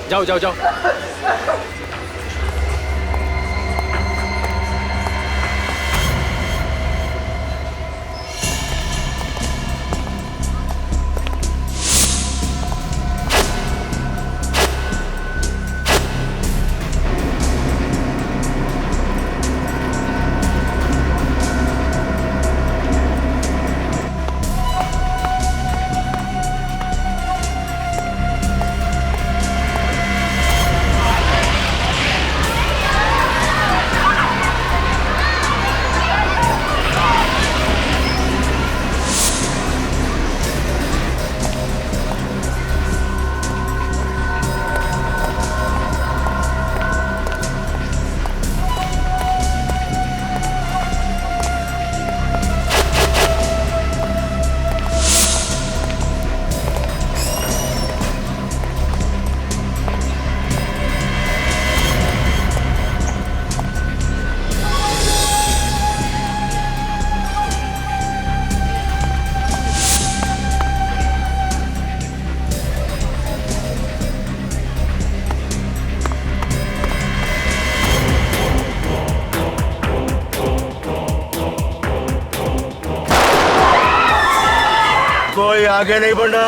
जाओ जाओ जाओ। कोई आगे नहीं बढ़ना।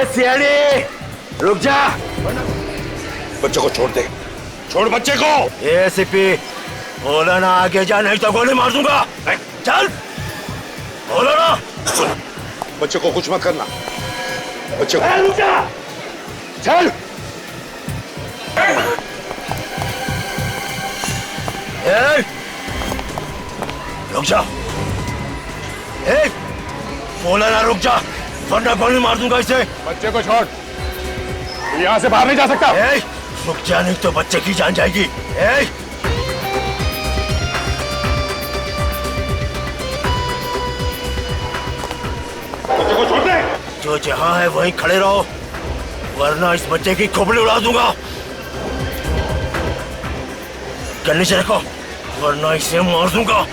सियाड़ी रुक जा। बच्चे को छोड़ दे, छोड़ बच्चे को। ए सीपी बोला ना आगे जा नहीं तो गोली मार दूंगा। चल बोलो ना। सुन, बच्चे को कुछ मत करना। बच्चे को रुक जा। चल रुक जा। बोला ना रुक जा वरना गोली मार दूंगा इसे। बच्चे को छोड़, यहाँ से बाहर नहीं जा सकता। रुक जा नहीं तो बच्चे की जान जाएगी। बच्चे को छोड़ दे। जो जहां है वहीं खड़े रहो वरना इस बच्चे की खोपड़ी उड़ा दूंगा। गन्ने से रखो वरना इसे मार दूंगा।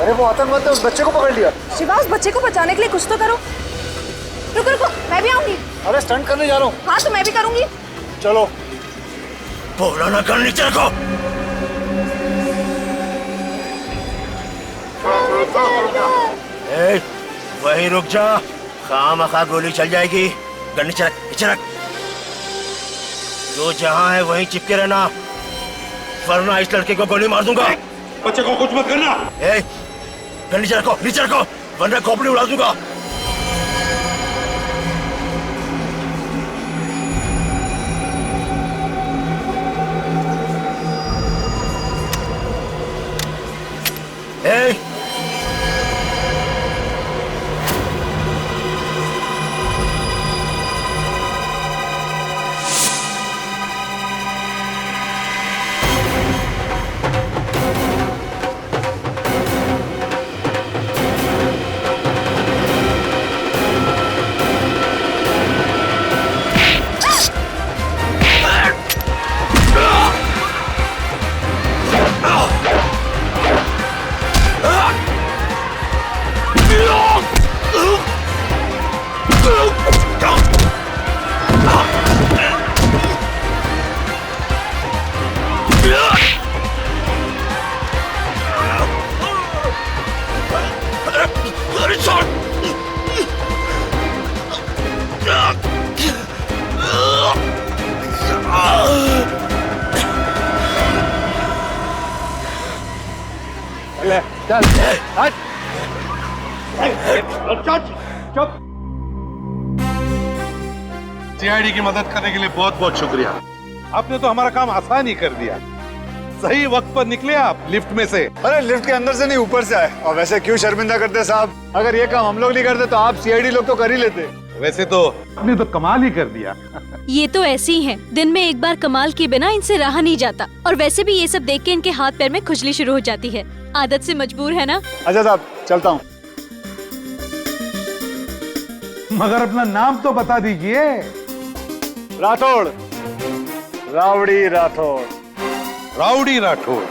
अरे वो आतंकवादी ने उस बच्चे को पकड़ लिया। शिवा उस बच्चे को बचाने के लिए कुछ तो करो। रुको रुको मैं भी आऊंगी। अरे स्टंट करने जा रहा हूँ। हाँ तो मैं भी करूंगी। चलो। बोला ना कर नीचे रखो। वही रुक जा खामखा गोली चल जाएगी। गन नीचे रख, नीचे रख। जो जहां है वहीं चिपके रहना वरना इस लड़के को गोली मार दूंगा। बच्चे को कुछ मत करना। गन नीचे रखो, नीचे रखो वरना खोपड़ी उड़ा दूंगा। ले चल हट चुप सीआईडी की मदद करने के लिए बहुत बहुत शुक्रिया। आपने तो हमारा काम आसान ही कर दिया। सही वक्त पर निकले आप लिफ्ट में से। अरे लिफ्ट के अंदर से नहीं ऊपर से आए। और वैसे क्यों शर्मिंदा करते साहब, अगर ये काम हम लोग नहीं करते तो आप सीआईडी लोग तो कर ही लेते। वैसे तो आपने तो कमाल ही कर दिया। ये तो ऐसे ही हैं। दिन में एक बार कमाल किए बिना इनसे रहा नहीं जाता। और वैसे भी ये सब देख के इनके हाथ पैर में खुजली शुरू हो जाती है। आदत से मजबूर है ना। अच्छा साहब चलता हूँ। मगर अपना नाम तो बता दीजिए। राठौड़, रावड़ी राठौड़। राउडी राठौड़।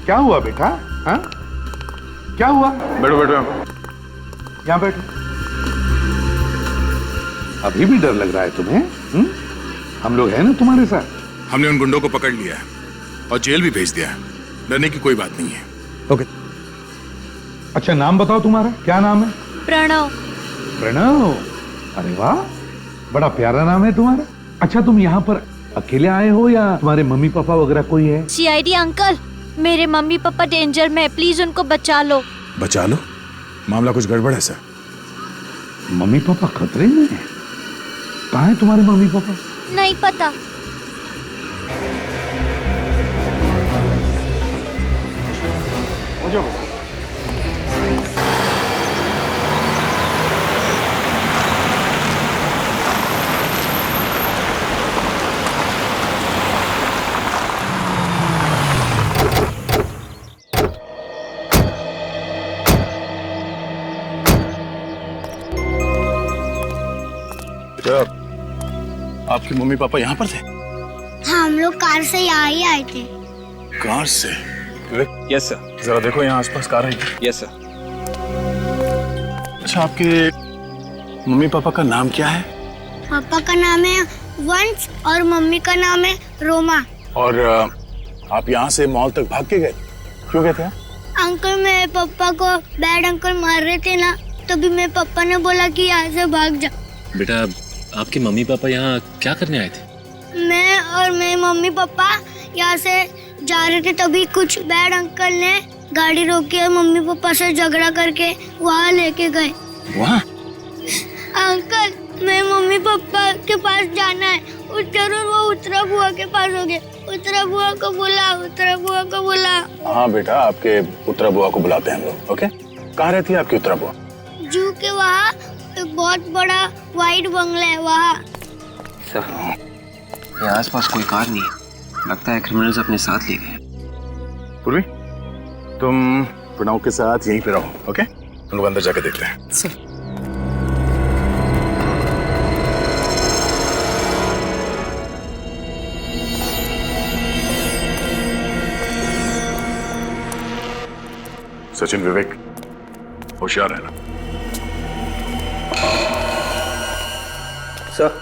क्या हुआ बेटा? हाँ? क्या हुआ? बैठो बैठो यहाँ बैठो। अभी भी डर लग रहा है तुम्हें? हम लोग हैं ना तुम्हारे साथ। हमने उन गुंडों को पकड़ लिया है और जेल भी भेज दिया है। डरने की कोई बात नहीं है। ओके। अच्छा नाम बताओ तुम्हारा, क्या नाम है? प्रणव। प्रणव, अरे वाह, बड़ा प्यारा नाम है तुम्हारा। अच्छा तुम यहाँ पर अकेले आए हो या तुम्हारे मम्मी पापा वगैरह कोई है? सीआईडी अंकल, मेरे मम्मी पापा डेंजर में है, प्लीज उनको बचा लो। बचा लो? मामला कुछ गड़बड़ है सर। मम्मी पापा खतरे में हैं? कहाँ है तुम्हारे मम्मी पापा? नहीं पता। आपके मम्मी पापा यहाँ पर थे? हाँ, हम लोग कार से यहाँ ही आए थे। कार से? Yes sir. जरा देखो यहाँ आसपास कार है। Yes sir. अच्छा आपके मम्मी पापा का नाम क्या है? पापा का नाम है वंश और मम्मी का नाम है रोमा। और आप यहाँ से मॉल तक भाग के गए? क्यों गए थे आप? अंकल मेरे पापा को बैड अंकल मार रहे थे ना, तभी मेरे पापा ने बोला कि यहाँ से भाग जा। बेटा आपके मम्मी पापा यहाँ क्या करने आए थे? मैं और मेरे मम्मी पापा यहाँ से जा रहे थे, तभी कुछ बैड अंकल ने गाड़ी रोकी और मम्मी पापा से झगड़ा करके वहाँ लेके गए। वहाँ? अंकल मेरे मम्मी पापा के पास जाना है। जरूर वो उत्तरा बुआ के पास हो गए। उत्तरा बुआ को बुला, उत्तरा बुआ को बुला। हाँ बेटा, आपके उत्तरा बुआ को बुलाते हैं हम लोग। ओके, कहाँ रहती है आपकी उत्तरा बुआ? जू के वहाँ एक बहुत बड़ा वाइट बंगला है वहाँ। सर यहाँ आसपास कोई कार नहीं है, लगता है क्रिमिनल्स अपने साथ ले गए। पूर्वी, तुम प्रणव के साथ यहीं पे रहो। ओके, हम लोग अंदर जाके देखते हैं। सर। सचिन, विवेक, होशियार है ना? सर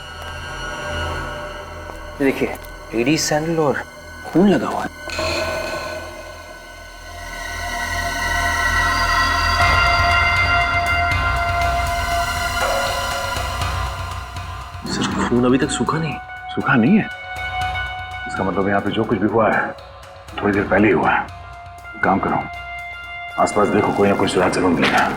देखिए, लेडीज सैंडल और खून लगा हुआ है। सर खून अभी तक सूखा नहीं? सूखा नहीं है? इसका मतलब यहाँ पे जो कुछ भी हुआ है थोड़ी देर पहले ही हुआ है। काम करो, आसपास देखो, कोई ना कोई सुराग जरूर मिलेगा।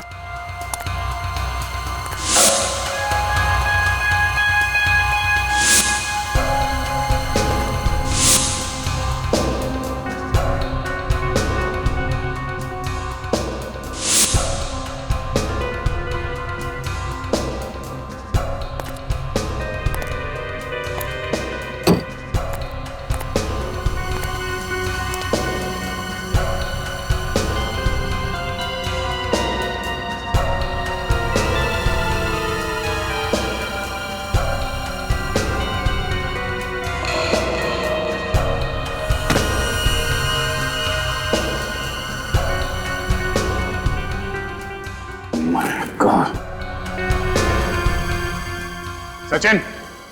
सचिन,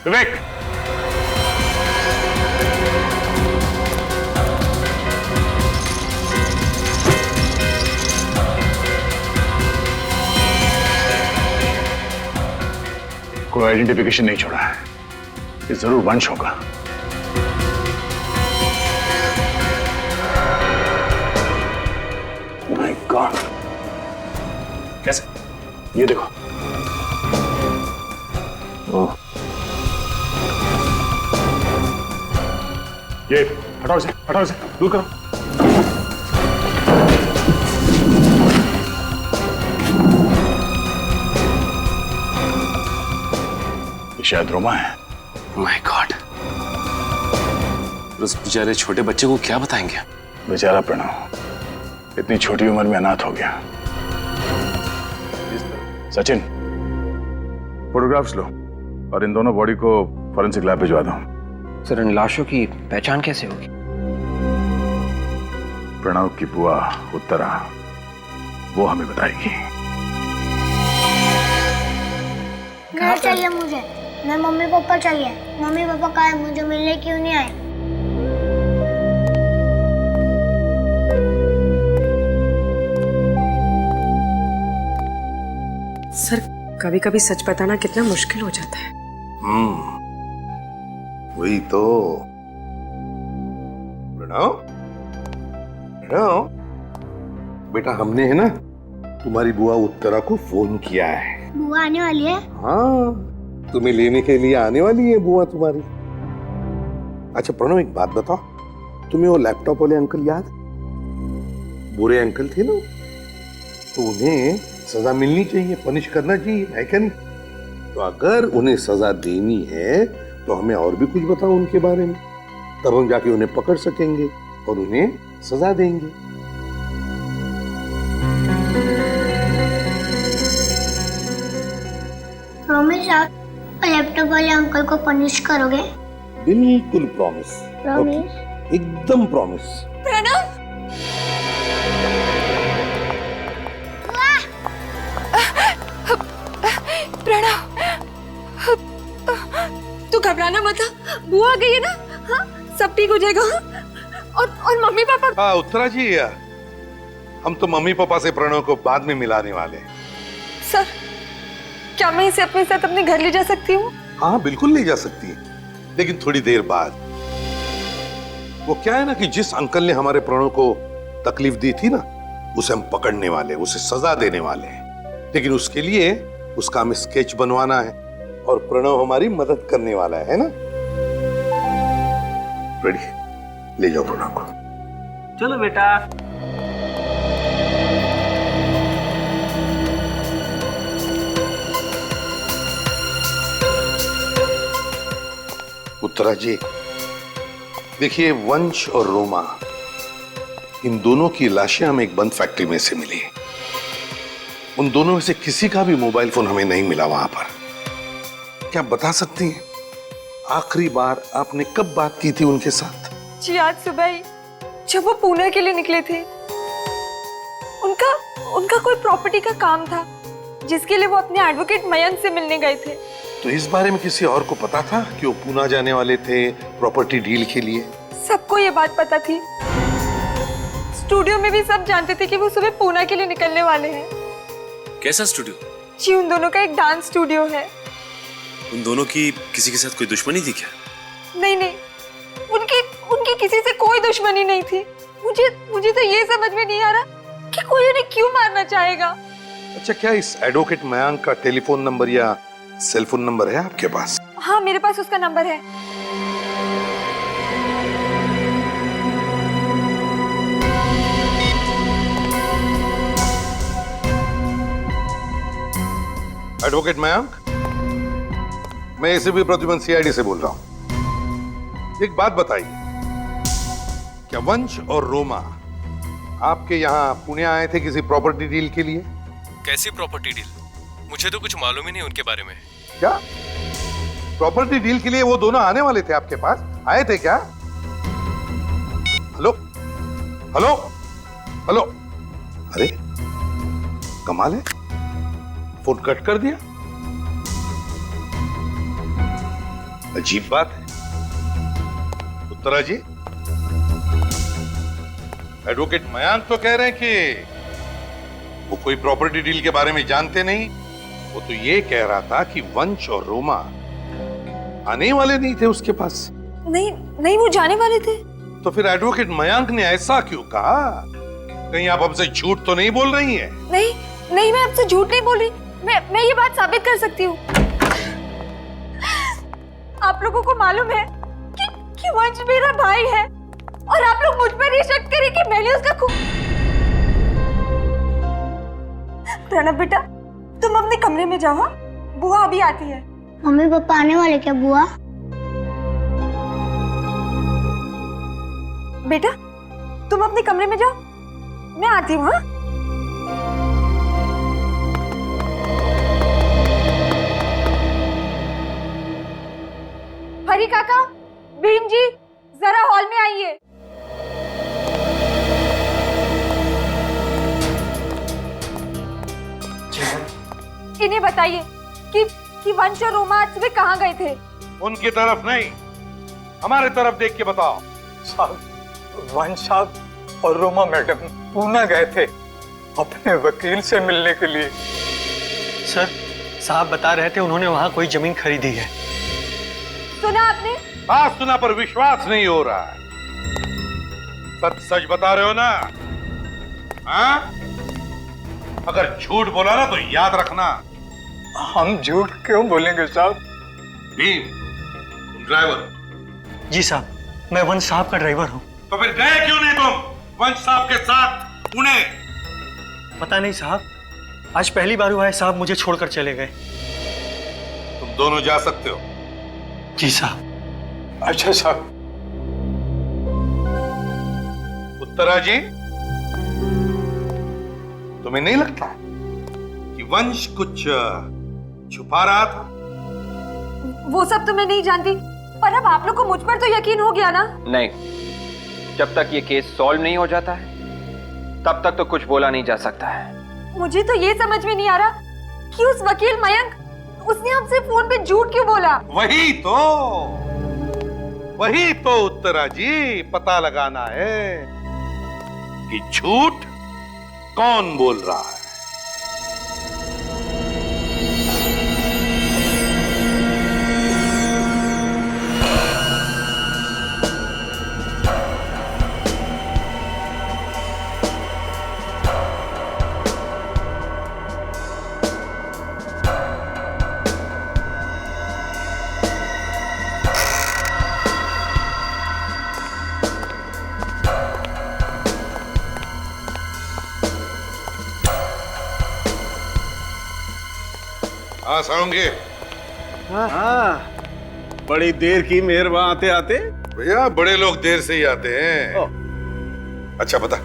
विवेक, कोई आइडेंटिफिकेशन नहीं छोड़ा है। ये जरूर वंश होगा। माय गॉड, कैसे? ये देखो। ओह, ये हटाओ इसे, दूर करो। ये शायद रोमा है। माय गॉड, उस बेचारे छोटे बच्चे को क्या बताएंगे? बेचारा प्रणव इतनी छोटी उम्र में अनाथ हो गया। सचिन, फोटोग्राफ्स लो और इन दोनों बॉडी को फॉरेंसिक लैब भिजवा दो। सर, इन लाशों की पहचान कैसे होगी? प्रणव की बुआ उत्तरा, वो हमें बताएगी। घर चाहिए मुझे, मैं मम्मी पापा चाहिए। मम्मी पापा कहाँ है? मुझे मिलने क्यों नहीं आए? सर, कभी कभी सच बताना कितना मुश्किल हो जाता है। वही तो। प्रणव, प्रणव बेटा, हमने है ना तुम्हारी बुआ उत्तरा को फोन किया है। बुआ आने वाली है? हाँ, तुम्हें लेने के लिए आने वाली है बुआ तुम्हारी। अच्छा प्रणव, एक बात बताओ, तुम्हें वो लैपटॉप वाले अंकल याद? बुरे अंकल थे ना, तो उन्हें सजा मिलनी चाहिए, पनिश करना चाहिए, है क्या नहीं? तो अगर उन्हें सजा देनी है तो हमें और भी कुछ बताओ उनके बारे में, तब हम जाके उन्हें पकड़ सकेंगे और उन्हें सजा देंगे। प्रॉमिस आप लैपटॉप वाले अंकल को पनिश करोगे? बिल्कुल प्रॉमिस। प्रॉमिस? एकदम प्रॉमिस। प्रणव, प्रणव, तू घबराना मत। बुआ आ गई है ना? हाँ, सब ठीक हो जाएगा। और मम्मी पापा? हाँ उत्तरा जी, हम तो मम्मी पापा से प्रणव को बाद में मिलाने वाले हैं। सर, क्या मैं इसे अपने साथ अपने घर ले जा सकती हूँ? हाँ बिल्कुल ले जा सकती है, लेकिन थोड़ी देर बाद। वो क्या है ना कि जिस अंकल ने हमारे प्रणव को तकलीफ दी थी ना, उसे हम पकड़ने वाले, उसे सजा देने वाले हैं। लेकिन उसके लिए उसका हमें स्केच बनवाना है और प्रणव हमारी मदद करने वाला है ना? रेडी, ले जाओ प्रणव को। चलो बेटा। उत्तरा जी, देखिए, वंश और रोमा, इन दोनों की लाशें हमें एक बंद फैक्ट्री में से मिली। उन दोनों में से किसी का भी मोबाइल फोन हमें नहीं मिला वहां पर। क्या बता सकती हैं आखिरी बार आपने कब बात की थी उनके साथ? जी आज सुबह ही, जब वो पुणे के लिए निकले थे। उनका कोई प्रॉपर्टी का काम था जिसके लिए वो अपने एडवोकेट मयंक से मिलने गए थे। तो इस बारे में किसी और को पता था कि वो पुणे जाने वाले थे प्रॉपर्टी डील के लिए? सबको ये बात पता थी। स्टूडियो में भी सब जानते थे कि वो सुबह पुणे के लिए निकलने वाले हैं। कैसा स्टूडियो? जी, उन दोनों का एक डांस स्टूडियो है। उन दोनों की किसी के साथ कोई दुश्मनी थी क्या? नहीं, उनकी किसी से कोई दुश्मनी नहीं थी। मुझे तो ये समझ में नहीं आ रहा कि कोई उन्हें क्यों मारना चाहेगा। अच्छा, क्या इस एडवोकेट मयंक का टेलीफोन नंबर या सेल फोन नंबर है आपके पास? हाँ, मेरे पास उसका नंबर है। एडवोकेट मयंक, मैं एसीपी प्रद्युमन सीआईडी से बोल रहा हूं। एक बात बताइए, क्या वंश और रोमा आपके यहाँ पुणे आए थे किसी प्रॉपर्टी डील के लिए? कैसी प्रॉपर्टी डील? मुझे तो कुछ मालूम ही नहीं उनके बारे में। क्या प्रॉपर्टी डील के लिए वो दोनों आने वाले थे आपके पास? आए थे क्या? हेलो हेलो हेलो, अरे कमाल है, फोन कट कर दिया। अजीब बात है। उत्तरा जी, एडवोकेट मयंक तो कह रहे हैं कि वो कोई प्रॉपर्टी डील के बारे में जानते नहीं वो तो ये कह रहा था कि वंश और रोमा आने वाले नहीं थे उसके पास। नहीं नहीं, वो जाने वाले थे। तो फिर एडवोकेट मयंक ने ऐसा क्यों कहा? कहीं आप हमसे झूठ तो नहीं बोल रही हैं? नहीं नहीं, मैं आपसे झूठ नहीं बोल रही। मैं ये बात साबित कर सकती हूँ। आप लोगों को मालूम है कि वंश मेरा भाई है और आप लोग मुझ पर ये शक करें कि मैंने उसका खून। प्रणव बेटा, तुम अपने कमरे में जाओ, बुआ अभी आती है। मम्मी पापा आने वाले क्या बुआ? बेटा तुम अपने कमरे में जाओ, मैं आती हूँ। हाँ, हरी काका, भीम जी, जरा हॉल में आइए। इन्हें बताइए कि वंश और रोमा आज सुबह कहाँ गए थे? उनकी तरफ नहीं, हमारे तरफ देख के बताओ। साहब, वंश साहब और रोमा मैडम पूना गए थे अपने वकील से मिलने के लिए। सर, साहब बता रहे थे उन्होंने वहां कोई जमीन खरीदी है। सुना आपने? बात सुना पर विश्वास नहीं हो रहा है। सच सच बता रहे हो ना? हाँ? अगर झूठ बोला ना तो याद रखना। हम झूठ क्यों बोलेंगे साहब? भीम, तुम ड्राइवर? जी साहब, मैं वंश साहब का ड्राइवर हूँ। तो फिर गए क्यों नहीं तुम वंश साहब के साथ पुणे? पता नहीं साहब, आज पहली बार हुआ है साहब मुझे छोड़कर चले गए। तुम दोनों जा सकते हो। जी साहब। अच्छा साहब। उत्तरा जी, तुम्हें नहीं लगता कि वंश कुछ छुपा रहा था? वो सब तो मैं नहीं जानती, पर अब आप लोग को मुझ पर तो यकीन हो गया ना? नहीं, जब तक ये केस सॉल्व नहीं हो जाता है तब तक तो कुछ बोला नहीं जा सकता है। मुझे तो ये समझ में नहीं आ रहा कि उस वकील मयंक, उसने हमसे फोन पे झूठ क्यों बोला? वही तो उत्तरा जी पता लगाना है कि झूठ कौन बोल रहा है। हाँ सारंगी। हाँ, बड़ी देर की मेहरबान आते आते। भैया बड़े लोग देर से ही आते हैं। अच्छा बता,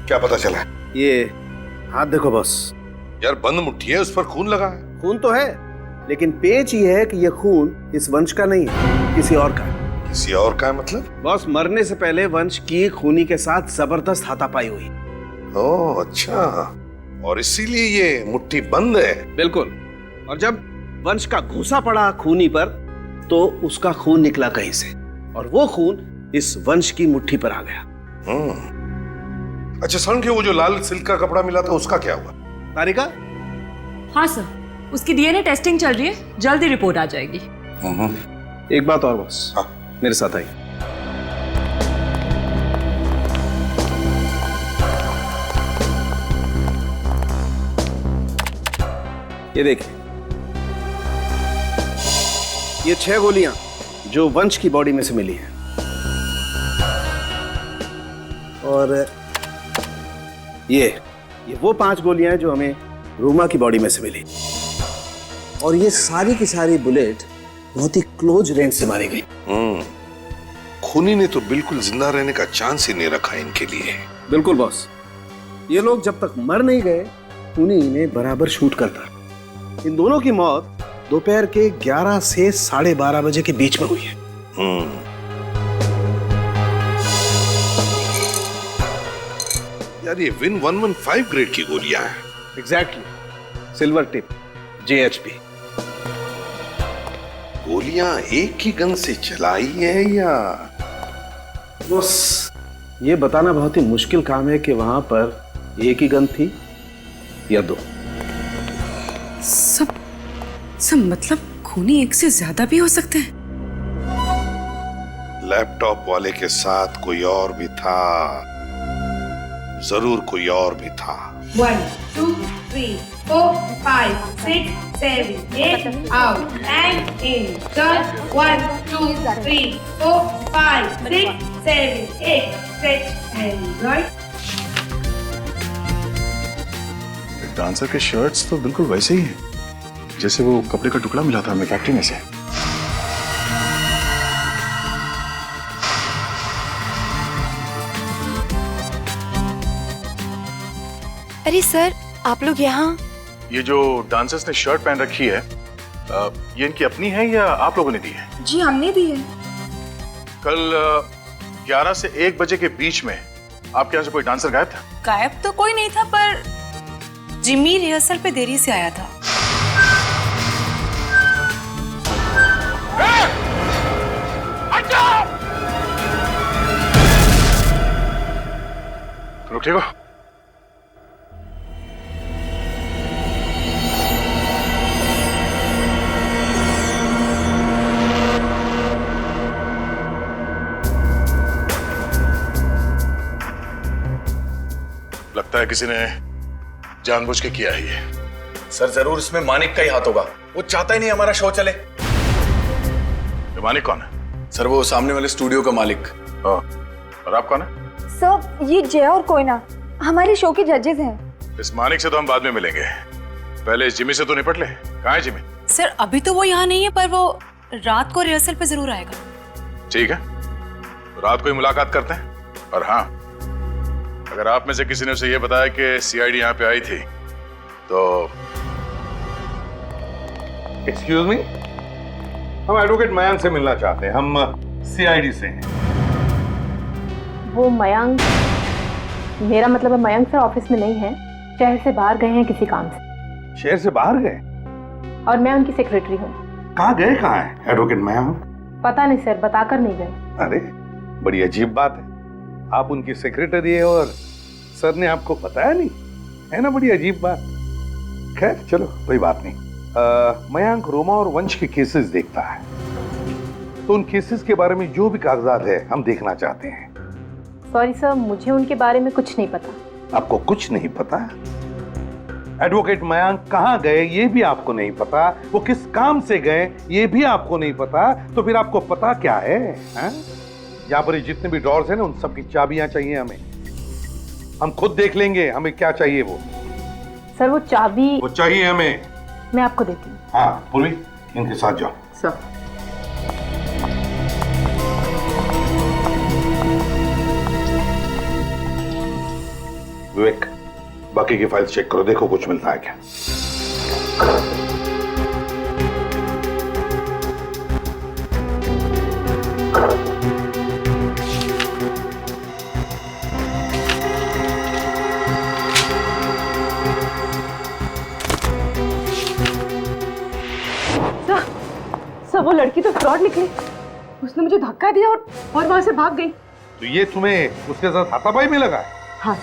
क्या पता चला? ये हाथ देखो बॉस। यार बंद मुट्ठी है, उस पर खून लगा है। खून तो है, लेकिन पेच ये है कि ये खून इस वंश का नहीं है, किसी और का है। किसी और का है मतलब? बॉस, मरने से पहले वंश की खूनी के साथ जबरदस्त हाथापाई हुई। ओह अच्छा, और इसीलिए ये मुट्ठी बंद है। बिल्कुल। और जब वंश का घूसा पड़ा खूनी पर तो उसका खून निकला कहीं से, और वो खून इस वंश की मुट्ठी पर आ गया। अच्छा सारंगी, वो जो लाल सिल्क का कपड़ा मिला था उसका क्या हुआ? तारिका? हाँ सर, उसकी डीएनए टेस्टिंग चल रही है, जल्दी रिपोर्ट आ जाएगी। एक बात और बॉस। हाँ। मेरे साथ आइए। ये देखिए, ये 6 गोलियां जो वंश की बॉडी में से मिली हैं, और ये वो 5 गोलियां हैं जो हमें रोमा की बॉडी में से मिली, और ये सारी की सारी बुलेट बहुत ही क्लोज रेंज से मारी गई। खूनी ने तो बिल्कुल जिंदा रहने का चांस ही नहीं रखा इनके लिए। बिल्कुल बॉस, ये लोग जब तक मर नहीं गए खूनी इन्हें बराबर शूट करता। इन दोनों की मौत दोपहर के 11 से 12:30 बजे के बीच में हुई है। यार ये विन 115 ग्रेड की गोलियां हैं। Exactly, silver tip, JHP। गोलियां एक ही गन से चलाई है या? बस ये बताना बहुत ही मुश्किल काम है कि वहां पर एक ही गन थी या 2। सर सर मतलब खूनी एक से ज्यादा भी हो सकते हैं? लैपटॉप वाले के साथ कोई और भी था, जरूर कोई और भी था। 1 2 3 4 5 6 7 8 out and in. Turn 1 2 3 4 5 6 7 8 stretch and right. Dancer के शर्ट्स तो बिल्कुल वैसे ही हैं जैसे वो कपड़े का टुकड़ा मिला था हमें फैक्ट्री में से। अरे सर, आप लोग यहाँ? ये जो डांसर्स ने शर्ट पहन रखी है, ये इनकी अपनी है या आप लोगों ने दी है? जी हमने दी है। कल 11 से 1 बजे के बीच में आपके यहाँ से कोई डांसर गायब था? गायब तो कोई नहीं था, पर जिमी रिहर्सल पे देरी से आया था। तुम ठीक हो? लगता है किसी ने जानबूझ के किया है ये। सर जरूर इसमें मानिक का ही हाथ होगा, वो चाहता ही नहीं हमारा शो चले। ये मानिक कौन है? सर वो सामने वाले स्टूडियो का मालिक। और आप कौन है? सर ये जय और कोयना हमारे शो के जजेस हैं। इस मानिक से तो हम बाद में मिलेंगे, पहले इस जिमी से तो निपट ले। कहाँ है जिमी? सर अभी तो वो यहाँ नहीं है, पर वो रात को रिहर्सल पे जरूर आएगा। ठीक है, तो रात को ही मुलाकात करते हैं। और हाँ, अगर आप में से किसी ने उसे यह बताया कि सीआईडी यहाँ पे आई थी तो एक्सक्यूज मी, हम एडवोकेट मयांक से मिलना चाहते हैं। हम सीआईडी से हैं। वो मयांक, मेरा मतलब है मयांक सर ऑफिस में नहीं है, शहर से बाहर गए हैं किसी काम से। शहर से बाहर गए? और मैं उनकी सेक्रेटरी हूँ। कहाँ गए, कहाँ है एडवोकेट मयांक? पता नहीं सर, बताकर नहीं गए। अरे बड़ी अजीब बात है, आप उनकी सेक्रेटरी है और सर ने आपको बताया नहीं, है ना? बड़ी अजीब बात। खैर चलो कोई बात नहीं। मयांक रोमा और वंश के केसेस देखता है, तो उन केसेस के बारे में जो भी कागजात है हम देखना चाहते हैं। सॉरी सर, मुझे उनके बारे में कुछ नहीं पता। आपको कुछ नहीं पता? एडवोकेट मयांक कहाँ गए ये भी आपको नहीं पता, वो किस काम से गए ये भी आपको नहीं पता, तो फिर आपको पता क्या है? यहाँ पर जितने भी ड्रॉर्स हैं ना, उन सब की चाबियां चाहिए हमें। हम खुद देख लेंगे हमें क्या चाहिए वो। सर वो चाबी वो चाहिए हमें। मैं आपको देती हूँ। हाँ पूर्वी, इनके साथ जाओ। सर विवेक, बाकी की फाइल्स चेक करो, देखो कुछ मिलता है क्या। सर वो लड़की तो फ्रॉड निकली, उसने मुझे धक्का दिया और वहां से भाग गई। तो ये तुम्हें उसके साथ हाथापाई में लगा है? हाँ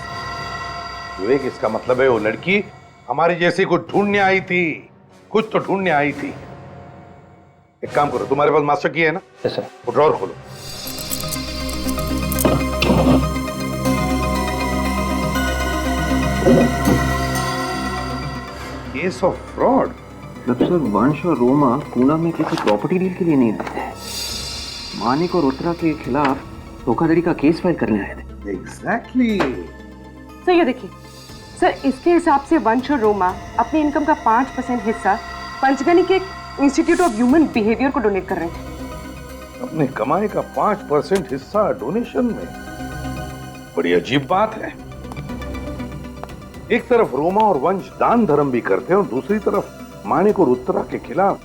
विवेक, इसका मतलब है वो लड़की हमारी जैसी को ढूंढने आई थी, कुछ तो ढूंढने आई थी। एक काम करो, तुम्हारे पास मास्टर की है ना? Yes sir. वो ड्रॉर खोलो। Case of fraud. मतलब सर वंश और रोमा पूना में किसी प्रॉपर्टी डील के लिए नहीं आए थे, मानिक और उत्तरा के खिलाफ धोखाधड़ी का केस फाइल करने आए थे। एग्जैक्टली। सर ये देखिए सर, इसके हिसाब से वंश और रोमा अपनी इनकम का 5% हिस्सा पंचगनी के इंस्टीट्यूट ऑफ ह्यूमन बिहेवियर को डोनेट कर रहे थे। अपने कमाई का 5% हिस्सा डोनेशन में? बड़ी अजीब बात है। एक तरफ रोमा और वंश दान धर्म भी करते हैं और दूसरी तरफ मानिक और उत्तरा के खिलाफ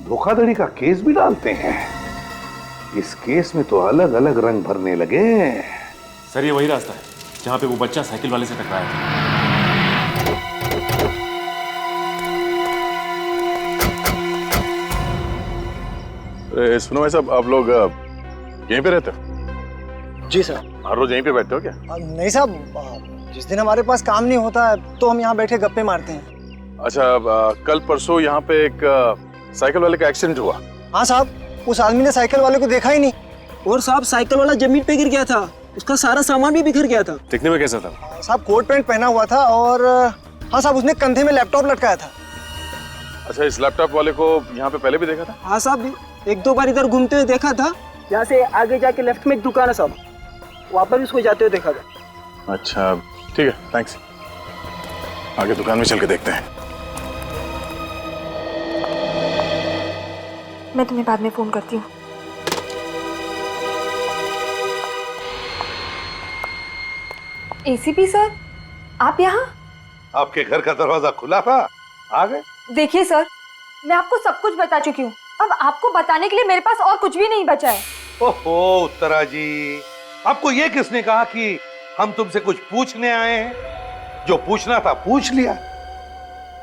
धोखाधड़ी का केस भी डालते हैं। इस केस में तो अलग अलग रंग भरने लगे। सर ये वही रास्ता है जहाँ पे वो बच्चा साइकिल वाले से टकराया था। सुनो भाई साहब, आप लोग यहीं पे रहते हो? जी सर। हर रोज यहीं पे बैठते हो क्या? नहीं साहब, जिस दिन हमारे पास काम नहीं होता है तो हम यहाँ बैठे गप्पे मारते हैं। अच्छा, कल परसों यहाँ पे एक साइकिल वाले का एक्सीडेंट हुआ। हाँ साहब, उस आदमी ने साइकिल वाले को देखा ही नहीं। और साहब साइकिल वाला जमीन पे गिर गया था, उसका सारा सामान भी बिखर गया था। दिखने में कैसा था? साहब कोट पैंट पहना हुआ था और हाँ साहब उसने कंधे में लैपटॉप लटकाया था। अच्छा, इस लैपटॉप वाले को यहाँ पे पहले भी देखा था? हाँ साहब, एक दो बार इधर घूमते हुए देखा था। यहाँ से आगे जाके लेफ्ट में एक दुकान है साहब, वहाँ पर भी उसको जाते हुए देखा था। अच्छा ठीक है, थैंक्स। आगे दुकान में चल के देखते हैं। मैं तुम्हें बाद में फोन करती हूँ। एसीपी सर, आप यहाँ? आपके घर का दरवाजा खुला था, आ गए। देखिए सर, मैं आपको सब कुछ बता चुकी हूँ। अब आपको बताने के लिए मेरे पास और कुछ भी नहीं बचा है। ओहो उत्तरा जी, आपको ये किसने कहा कि हम तुमसे कुछ पूछने आए हैं? जो पूछना था पूछ लिया।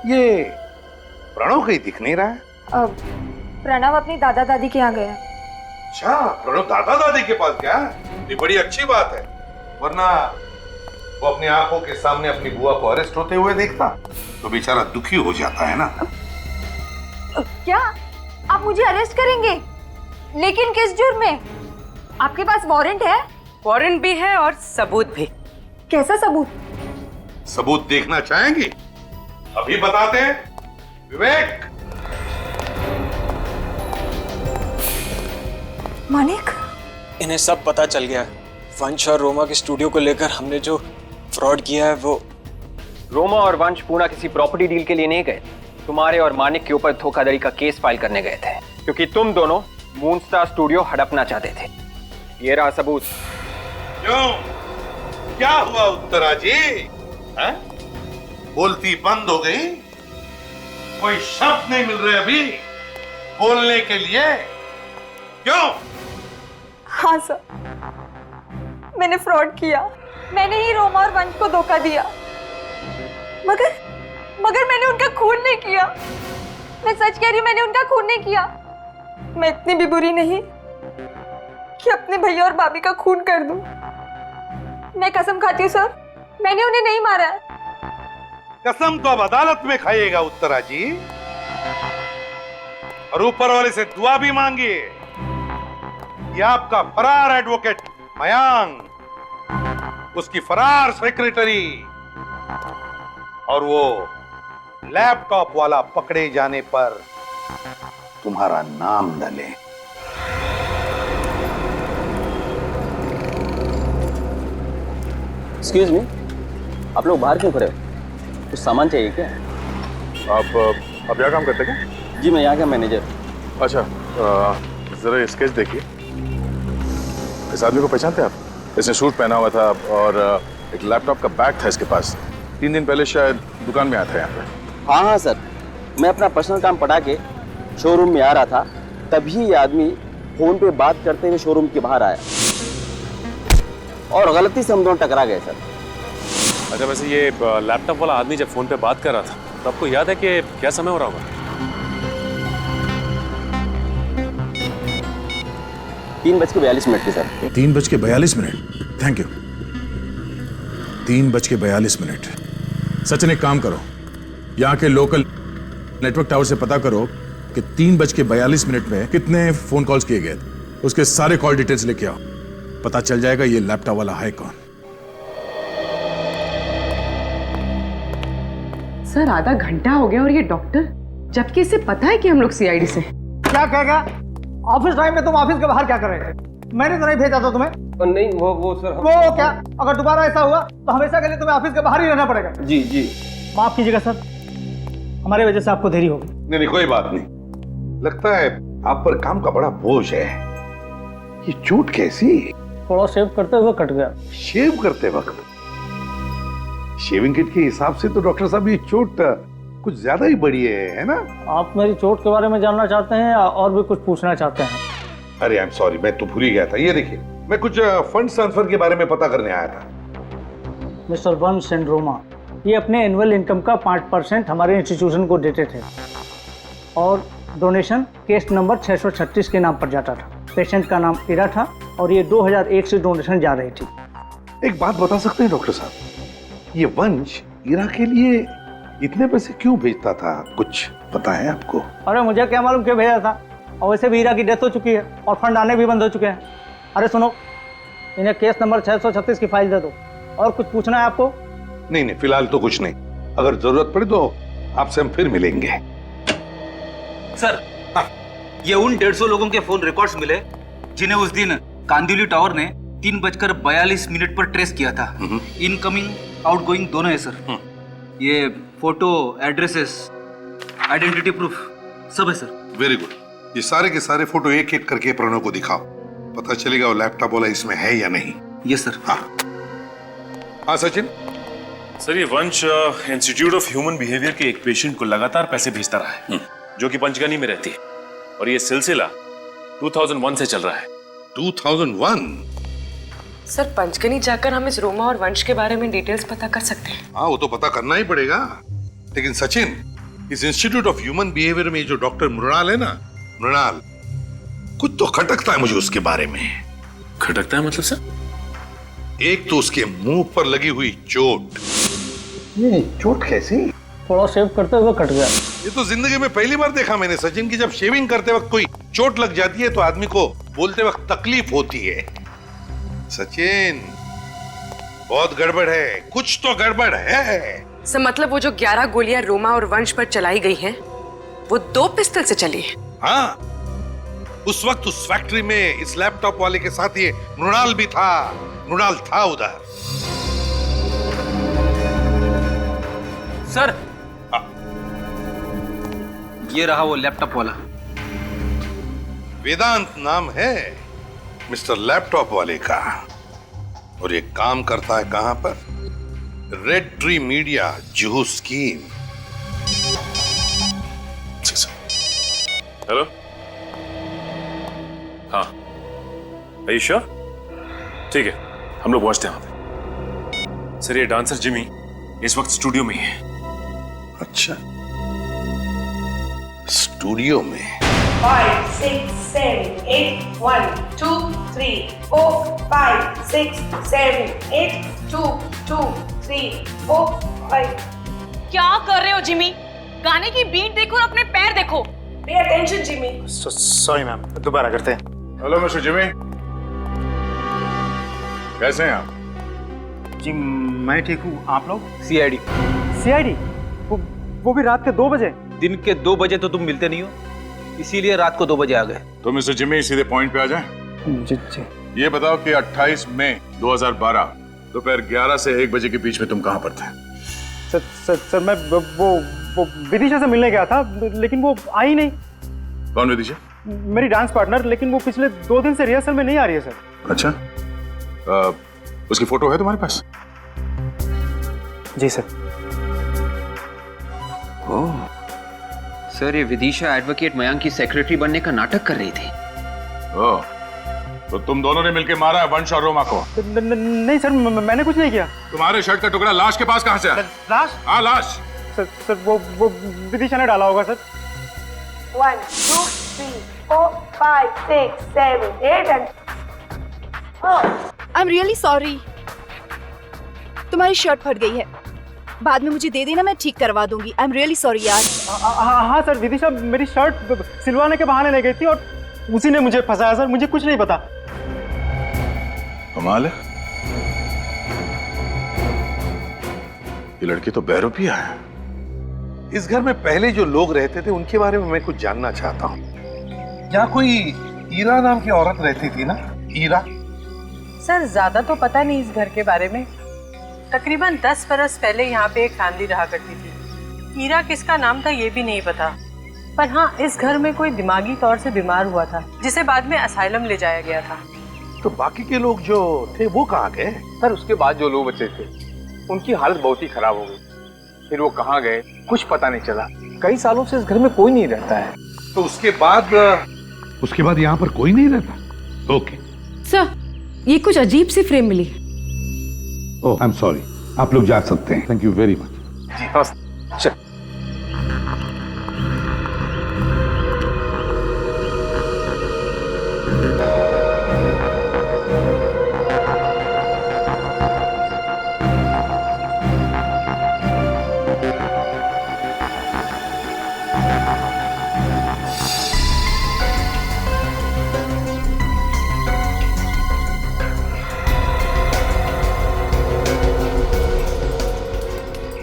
ये प्रणव कहीं दिख नहीं रहा है। प्रणव अपनी दादा दादी के यहाँ गया। अच्छा, प्रणव दादा दादी के पास गया? ये बड़ी अच्छी बात है, वरना वो अपनी आंखों के सामने अपनी बुआ को अरेस्ट होते हुए देखता तो बेचारा दुखी हो जाता है ना। क्या आप मुझे अरेस्ट करेंगे? लेकिन किस जुर्म में? आपके पास वारंट है? वारंट भी है और सबूत भी। कैसा सबूत? सबूत देखना चाहेंगी? अभी बताते हैं। विवेक। मानिक, इन्हें सब पता चल गया। वंश और रोमा के स्टूडियो को लेकर हमने जो फ्रॉड किया है वो। रोमा और वंश पूना किसी प्रॉपर्टी डील के लिए नहीं गए, तुम्हारे और मानिक के ऊपर धोखाधड़ी का केस फाइल करने गए थे, क्योंकि तुम दोनों मूनस्टार स्टूडियो हड़पना चाहते थे। ये रहा सबूत। क्यों, क्या हुआ उत्तरा जी? है? बोलती बंद हो गई? कोई शब्द नहीं मिल रहे अभी बोलने के लिए? क्यों? हाँ सर, मैंने फ्रॉड किया। मैंने ही रोमा और वंश को धोखा दिया, मगर मैंने उनका खून नहीं किया। मैं सच कह रही हूँ, मैंने उनका खून नहीं किया। मैं इतनी भी बुरी नहीं कि अपने भैया और भाभी का खून कर दूं। मैं कसम खाती हूँ सर, मैंने उन्हें नहीं मारा है। कसम तो अब अदालत में खाइएगा उत्तरा जी, और ऊपर वाले से दुआ भी मांगिए। ये आपका फरार एडवोकेट मयांक, उसकी फरार सेक्रेटरी और वो लैपटॉप वाला पकड़े जाने पर तुम्हारा नाम न ले। एक्सक्यूज मी, आप लोग बाहर क्यों खड़े हो? कुछ सामान चाहिए क्या? आप यहाँ काम करते क्या? जी, मैं यहाँ का मैनेजर। अच्छा, जरा स्केच देखिए। इस आदमी को पहचानते हैं आप? इसने सूट पहना हुआ था और एक लैपटॉप का बैग था इसके पास। 3 दिन पहले शायद दुकान में आया था यहाँ पे। हाँ सर, मैं अपना पर्सनल काम पटा के शोरूम में आ रहा था, तभी ये आदमी फोन पे बात करते हुए शोरूम के बाहर आया और गलती से हम दोनों टकरा गए सर। अच्छा, वैसे ये लैपटॉप वाला आदमी जब फोन पे बात कर रहा था तो आपको याद है कि क्या समय हो रहा होगा? 3:42 की सर। 3:42। Thank you. 3:42। सचिन, एक काम करो, यहाँ के लोकल नेटवर्क टावर से पता करो कि 3:42 में कितने फोन कॉल्स किए गए थे। उसके सारे कॉल डिटेल्स लेके आओ, पता चल जाएगा ये लैपटॉप वाला है कौन। सर, आधा घंटा हो गया और ये डॉक्टर, जबकि इसे पता है कि हम लोग सीआईडी से। क्या कहेगा? ऑफिस टाइम में तुम ऑफिस के बाहर क्या कर रहे थे? मैंने तो नहीं भेजा था तुम्हें। नहीं, वो सर। वो क्या? अगर दोबारा ऐसा हुआ तो हमेशा के लिए तुम्हें ऑफिस के बाहर ही रहना पड़ेगा। जी जी। माफ कीजिएगा सर, हमारे वजह से आपको देरी होगी। नहीं, कोई बात नहीं। लगता है आप पर काम का बड़ा बोझ है। ये चोट कैसी? थोड़ा शेव करते हुए कट गया। शेव करते वक्त? शेविंग किट के हिसाब से तो डॉक्टर साहब ये चोट कुछ ज्यादा ही बड़ी है ना? आप मेरी चोट के बारे में जानना चाहते हैं या और भी कुछ पूछना चाहते हैं? अरे आई एम सॉरी, मैं तो भूल ही गया था। ये देखिए, मैं कुछ फंड ट्रांसफर के बारे में पता करने आया था। मिस्टर वंश एंड रोमा, ये अपने एनुअल इनकम का 5% हमारे इंस्टीट्यूशन को देते थे और डोनेशन केस नंबर 636 के नाम पर जाता था। पेशेंट का नाम इरा था और ये 2001 से डोनेशन जा रही थी। एक बात बता सकते हैं डॉक्टर साहब, ये वंश इरा के लिए इतने पैसे क्यों भेजता था, कुछ पता है आपको? अरे मुझे क्या मालूम क्यों भेजा था, और वैसे भी हीरा की डेथ हो चुकी है और फंड आने भी बंद हो चुके हैं। अरे सुनो, इन्हें केस नंबर 636 की फाइल दे दो। और कुछ पूछना है आपको? नहीं नहीं, फिलहाल तो कुछ नहीं, अगर जरूरत पड़े तो आपसे हम फिर मिलेंगे। सर, ये उन 150 लोगों के फोन रिकॉर्ड्स मिले जिन्हें उस दिन कांदिवली टावर ने 3:42 पर ट्रेस किया था। इनकमिंग आउटगोइंग दोनों है सर। ये फोटो, एड्रेसेस, आइडेंटिटी प्रूफ सब है सर। वेरी गुड, ये सारे के सारे फोटो एक एक करके प्रणव को दिखाओ, पता चलेगा वो लैपटॉप वाला इसमें है या नहीं। Yes sir. हाँ सचिन। सर, ये वंश इंस्टीट्यूट ऑफ ह्यूमन बिहेवियर के एक पेशेंट को लगातार पैसे भेजता रहा है, जो कि पंचगनी में रहती है, और ये सिलसिला 2001 से चल रहा है। 2001? सर, पंचगनी जाकर हम इस रोमा और वंश के बारे में डिटेल्स पता कर सकते हैं। हाँ, वो तो पता करना ही पड़ेगा। लेकिन सचिन, इस इंस्टीट्यूट ऑफ ह्यूमन बिहेवियर में जो डॉक्टर मृणाल है ना, मृणाल, कुछ तो खटकता है मुझे उसके बारे में। खटकता है मतलब सर? एक तो उसके मुंह पर लगी हुई चोट। ये चोट कैसी? थोड़ा शेव करते हुए कट गया। ये तो जिंदगी में पहली बार देखा मैंने सचिन की जब शेविंग करते वक्त कोई चोट लग जाती है तो आदमी को बोलते वक्त तकलीफ होती है। सचिन, बहुत गड़बड़ है, कुछ तो गड़बड़ है। सर, मतलब वो जो 11 गोलियां रोमा और वंश पर चलाई गई हैं, वो 2 पिस्टल से चली है। हाँ, उस वक्त उस फैक्ट्री में इस लैपटॉप वाले के साथ ये मृणाल भी था। मृणाल था उधर। सर, ये रहा वो लैपटॉप वाला। वेदांत नाम है मिस्टर लैपटॉप वाले का, और ये काम करता है कहां पर? Red tree media, Juhu scheme. Hello, हाँ, आयुष्या, ठीक है, हम लोग पहुंचते हैं वहां पे। सर, ये डांसर जिमी इस वक्त स्टूडियो में ही है। अच्छा, स्टूडियो में? 5, 6, 7, 8, 1, 2, 3, 4, 5, 6, 7, 8, 2, 2, 3, 4, 5। क्या कर रहे हो जिमी? गाने की बीट देखो और अपने पैर देखो। Pay attention Jimmy. Sorry ma'am, दोबारा करते हैं। हेलो मिस्टर जिमी, कैसे हैं आप? जी मैं ठीक हूँ, आप लोग? सीआईडी। सीआईडी? वो भी रात के 2 बजे? दिन के 2 बजे तो तुम मिलते नहीं हो, इसीलिए रात को 2 बजे आ गए। तो मिस्टर जिमी, सीधे पॉइंट पे आ जाएं। जी जी। ये बताओ कि 28 मई 2012 दोपहर 11 से 1 बजे के बीच में तुम कहां पर थे? सर मैं वो विदिशा से मिलने गया था, लेकिन वो आई नहीं। कौन विदिशा? मेरी डांस पार्टनर, लेकिन वो पिछले 2 दिन से रिहर्सल में नहीं आ रही है सर। अच्छा, उसकी फोटो है तुम्हारे पास? जी सर। ओह सर, ये विदिशा एडवोकेट मयांक की सेक्रेटरी बनने का नाटक कर रही थी। ओह, तो तुम दोनों ने मिलकर मारा है वंश और रोमा को? नहीं सर, मैंने कुछ नहीं किया। तुम्हारे शर्ट का टुकड़ा लाश के पास कहां से आया? लाश? हाँ, लाश। सर वो विदिशा ने डाला होगा sir. 1, 2, 3, 4, 5, 6, 7, 8 and I am really sorry. तुम्हारी शर्ट फट गई है, बाद में मुझे दे देना, मैं ठीक करवा दूंगी। आई एम रियली सॉरी यार। हाँ सर, विदिशा मेरी शर्ट सिलवाने के बहाने ले गई थी और उसी ने मुझे फंसाया सर, मुझे कुछ नहीं पता। कमाल है, ये लड़की तो बहरूपिया है। इस घर में पहले जो लोग रहते थे उनके बारे में मैं कुछ जानना चाहता हूँ। यहाँ कोई ईरा नाम की औरत रहती थी ना? ईरा? सर, ज्यादा तो पता नहीं इस घर के बारे में। तकरीबन 10 बरस पहले यहाँ पे एक फैमिली रहा करती थी। ईरा किसका नाम था ये भी नहीं पता, पर हाँ, इस घर में कोई दिमागी तौर से बीमार हुआ था, जिसे बाद में असाइलम ले जाया गया था। तो बाकी के लोग जो थे वो कहाँ गए? सर, उसके बाद जो लोग बचे थे उनकी हालत बहुत ही खराब हो गई, फिर वो कहाँ गए कुछ पता नहीं चला। कई सालों से इस घर में कोई नहीं रहता है। तो उसके बाद यहाँ पर कोई नहीं रहता? ओके सर, ये कुछ अजीब सी फ्रेम मिली। ओह, आई एम सॉरी, आप लोग जा सकते हैं। Thank you very much. जी नमस्ते।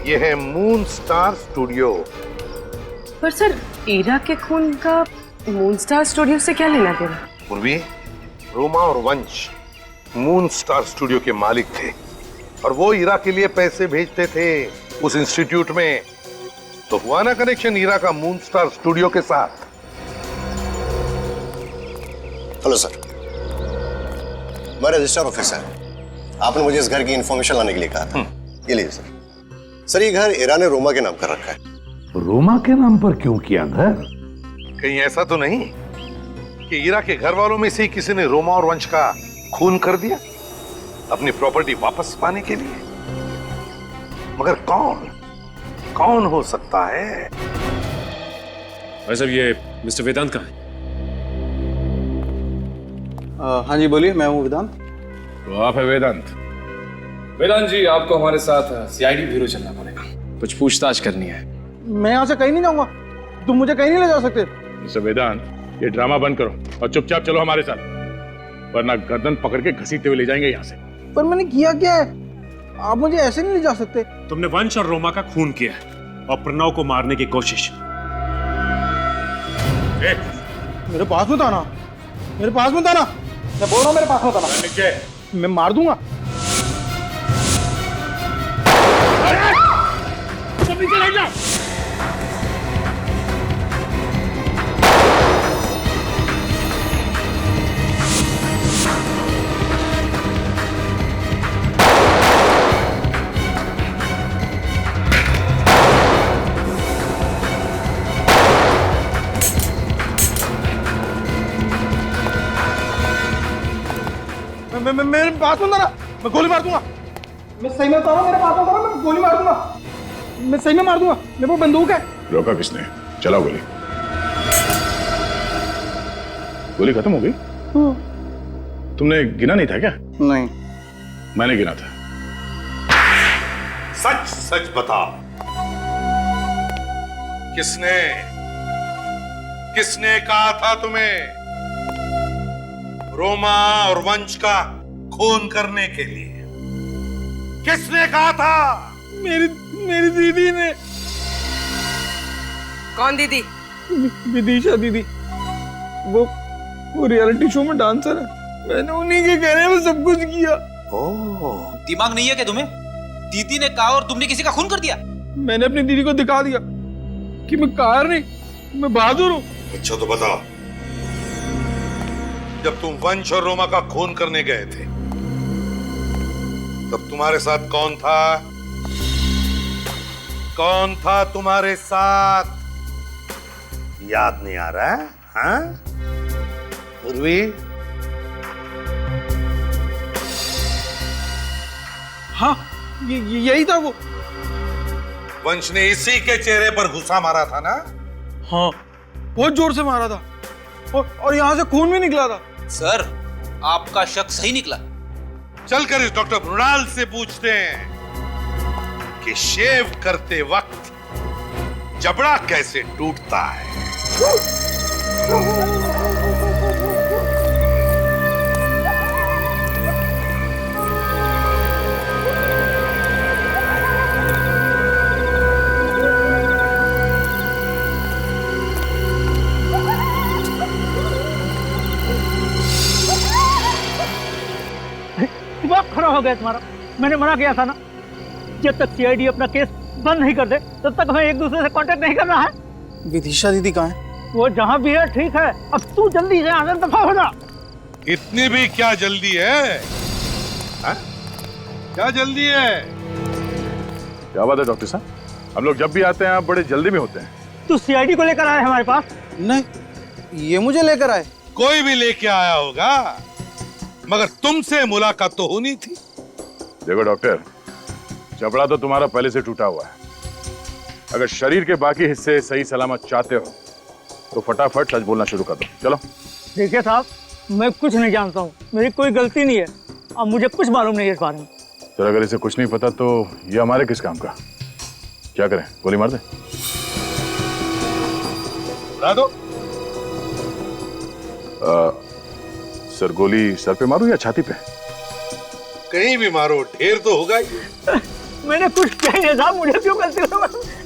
ये है मून स्टार स्टूडियो। पर सर, ईरा के खून का मून स्टार स्टूडियो से क्या लेना देना? पूर्वी, रोमा और वंश मून स्टार स्टूडियो के मालिक थे और वो ईरा के लिए पैसे भेजते थे उस इंस्टीट्यूट में। तो हुआ ना कनेक्शन ईरा का मून स्टार स्टूडियो के साथ। हेलो सर, मैं रजिस्ट्रार ऑफिसर। आपने मुझे इस घर की इंफॉर्मेशन लाने के लिए कहा था। ये लीजिए सर। सर, ये घर ईरा ने रोमा के नाम कर रखा है। रोमा के नाम पर क्यों किया घर? कहीं ऐसा तो नहीं कि ईरा के घर वालों में से ही किसी ने रोमा और वंश का खून कर दिया अपनी प्रॉपर्टी वापस पाने के लिए? मगर कौन हो सकता है? भाई साहब, ये मिस्टर वेदांत कहाँ है? हाँ जी बोलिए, मैं हूँ वेदांत। तो आप है वेदांत? वेदांत जी, आपको हमारे साथ सीआईडी ब्यूरो चलना पड़ेगा, कुछ पूछताछ करनी है। मैं यहाँ से कहीं नहीं जाऊंगा, तुम मुझे कहीं नहीं ले जा सकते। मिस्टर वेदांत, ये ड्रामा बंद करो और चुपचाप चलो हमारे साथ, वरना गर्दन पकड़ के घसीटते हुए ले जाएंगे यहाँ से। पर मैंने किया क्या है? आप मुझे ऐसे नहीं ले जा सकते। तुमने वंश और रोमा का खून किया है और प्रणव को मारने की कोशिश। मेरे पास मत आना, मेरे पास मत आना, मैं बोल रहा हूँ मेरे पास मत आना, मैं मार दूंगा। मेरे पास मत आना, मैं गोली मार दूंगा। मैं सही में बता रहा हूँ, मेरे पास मत आना, मैं गोली मार दूंगा। मैं सही में मार दूंगा, मेरे पास बंदूक है। रोका किसने? चलाओ गोली। गोली खत्म हो गई? तुमने गिना नहीं था क्या? नहीं, मैंने गिना था। सच सच बताओ, किसने कहा था तुम्हें रोमा और वंश का खून करने के लिए? किसने कहा था? मेरी दीदी ने। कौन दीदी? विदिशा दीदी, वो रियलिटी शो में डांसर है। मैंने उन्हीं के कहने में सब कुछ किया। दिमाग नहीं है क्या तुम्हें? दीदी ने कहा और तुमने किसी का खून कर दिया? मैंने अपनी दीदी को दिखा दिया कि मैं कायर नहीं, मैं बहादुर हूँ। अच्छा तो बताओ, जब तुम वंश और रोमा का खून करने गए थे तब तुम्हारे साथ कौन था? कौन था तुम्हारे साथ? याद नहीं आ रहा है? हाँ? उर्वी? हाँ, यही था वो। वंश ने इसी के चेहरे पर घुसा मारा था ना? हाँ, बहुत जोर से मारा था और यहाँ से खून भी निकला था। सर, आपका शक सही निकला। चलकर इस डॉक्टर मृणाल से पूछते हैं कि शेव करते वक्त जबड़ा कैसे टूटता है। दिमाग खराब हो गया तुम्हारा। मैंने मना किया था ना, जब तक सीआईडी अपना केस बंद नहीं कर दे तब तक हमें एक दूसरे से कांटेक्ट नहीं करना है। विदिशा दीदी कहाँ है? वो जहाँ भी है ठीक है, अब तू जल्दी से आगे दफा हो जा। इतनी भी क्या जल्दी है? हा? क्या जल्दी है? क्या बात है डॉक्टर साहब, हम लोग जब भी आते हैं आप बड़े जल्दी में होते हैं। तू सीआईडी को लेकर आए हमारे पास? नहीं, ये मुझे लेकर आए। कोई भी लेके आया होगा, मगर तुमसे मुलाकात तो होनी थी। देखो डॉक्टर, जबड़ा तो तुम्हारा पहले से टूटा हुआ है। अगर शरीर के बाकी हिस्से सही सलामत चाहते हो तो फटाफट सच बोलना शुरू कर दो। चलो। देखिए साहब, मैं कुछ नहीं जानता हूँ, मेरी कोई गलती नहीं है और मुझे कुछ मालूम नहीं है इस बारे में। तो अगर इसे कुछ नहीं पता तो ये हमारे किस काम का? क्या करें, गोली मार दे? मार दो। सर, गोली सर पे मारूं या छाती पे? कहीं भी मारो, ढेर तो होगा ही। मैंने कुछ किया ही नहीं साहब, मुझे क्यों गलती हो?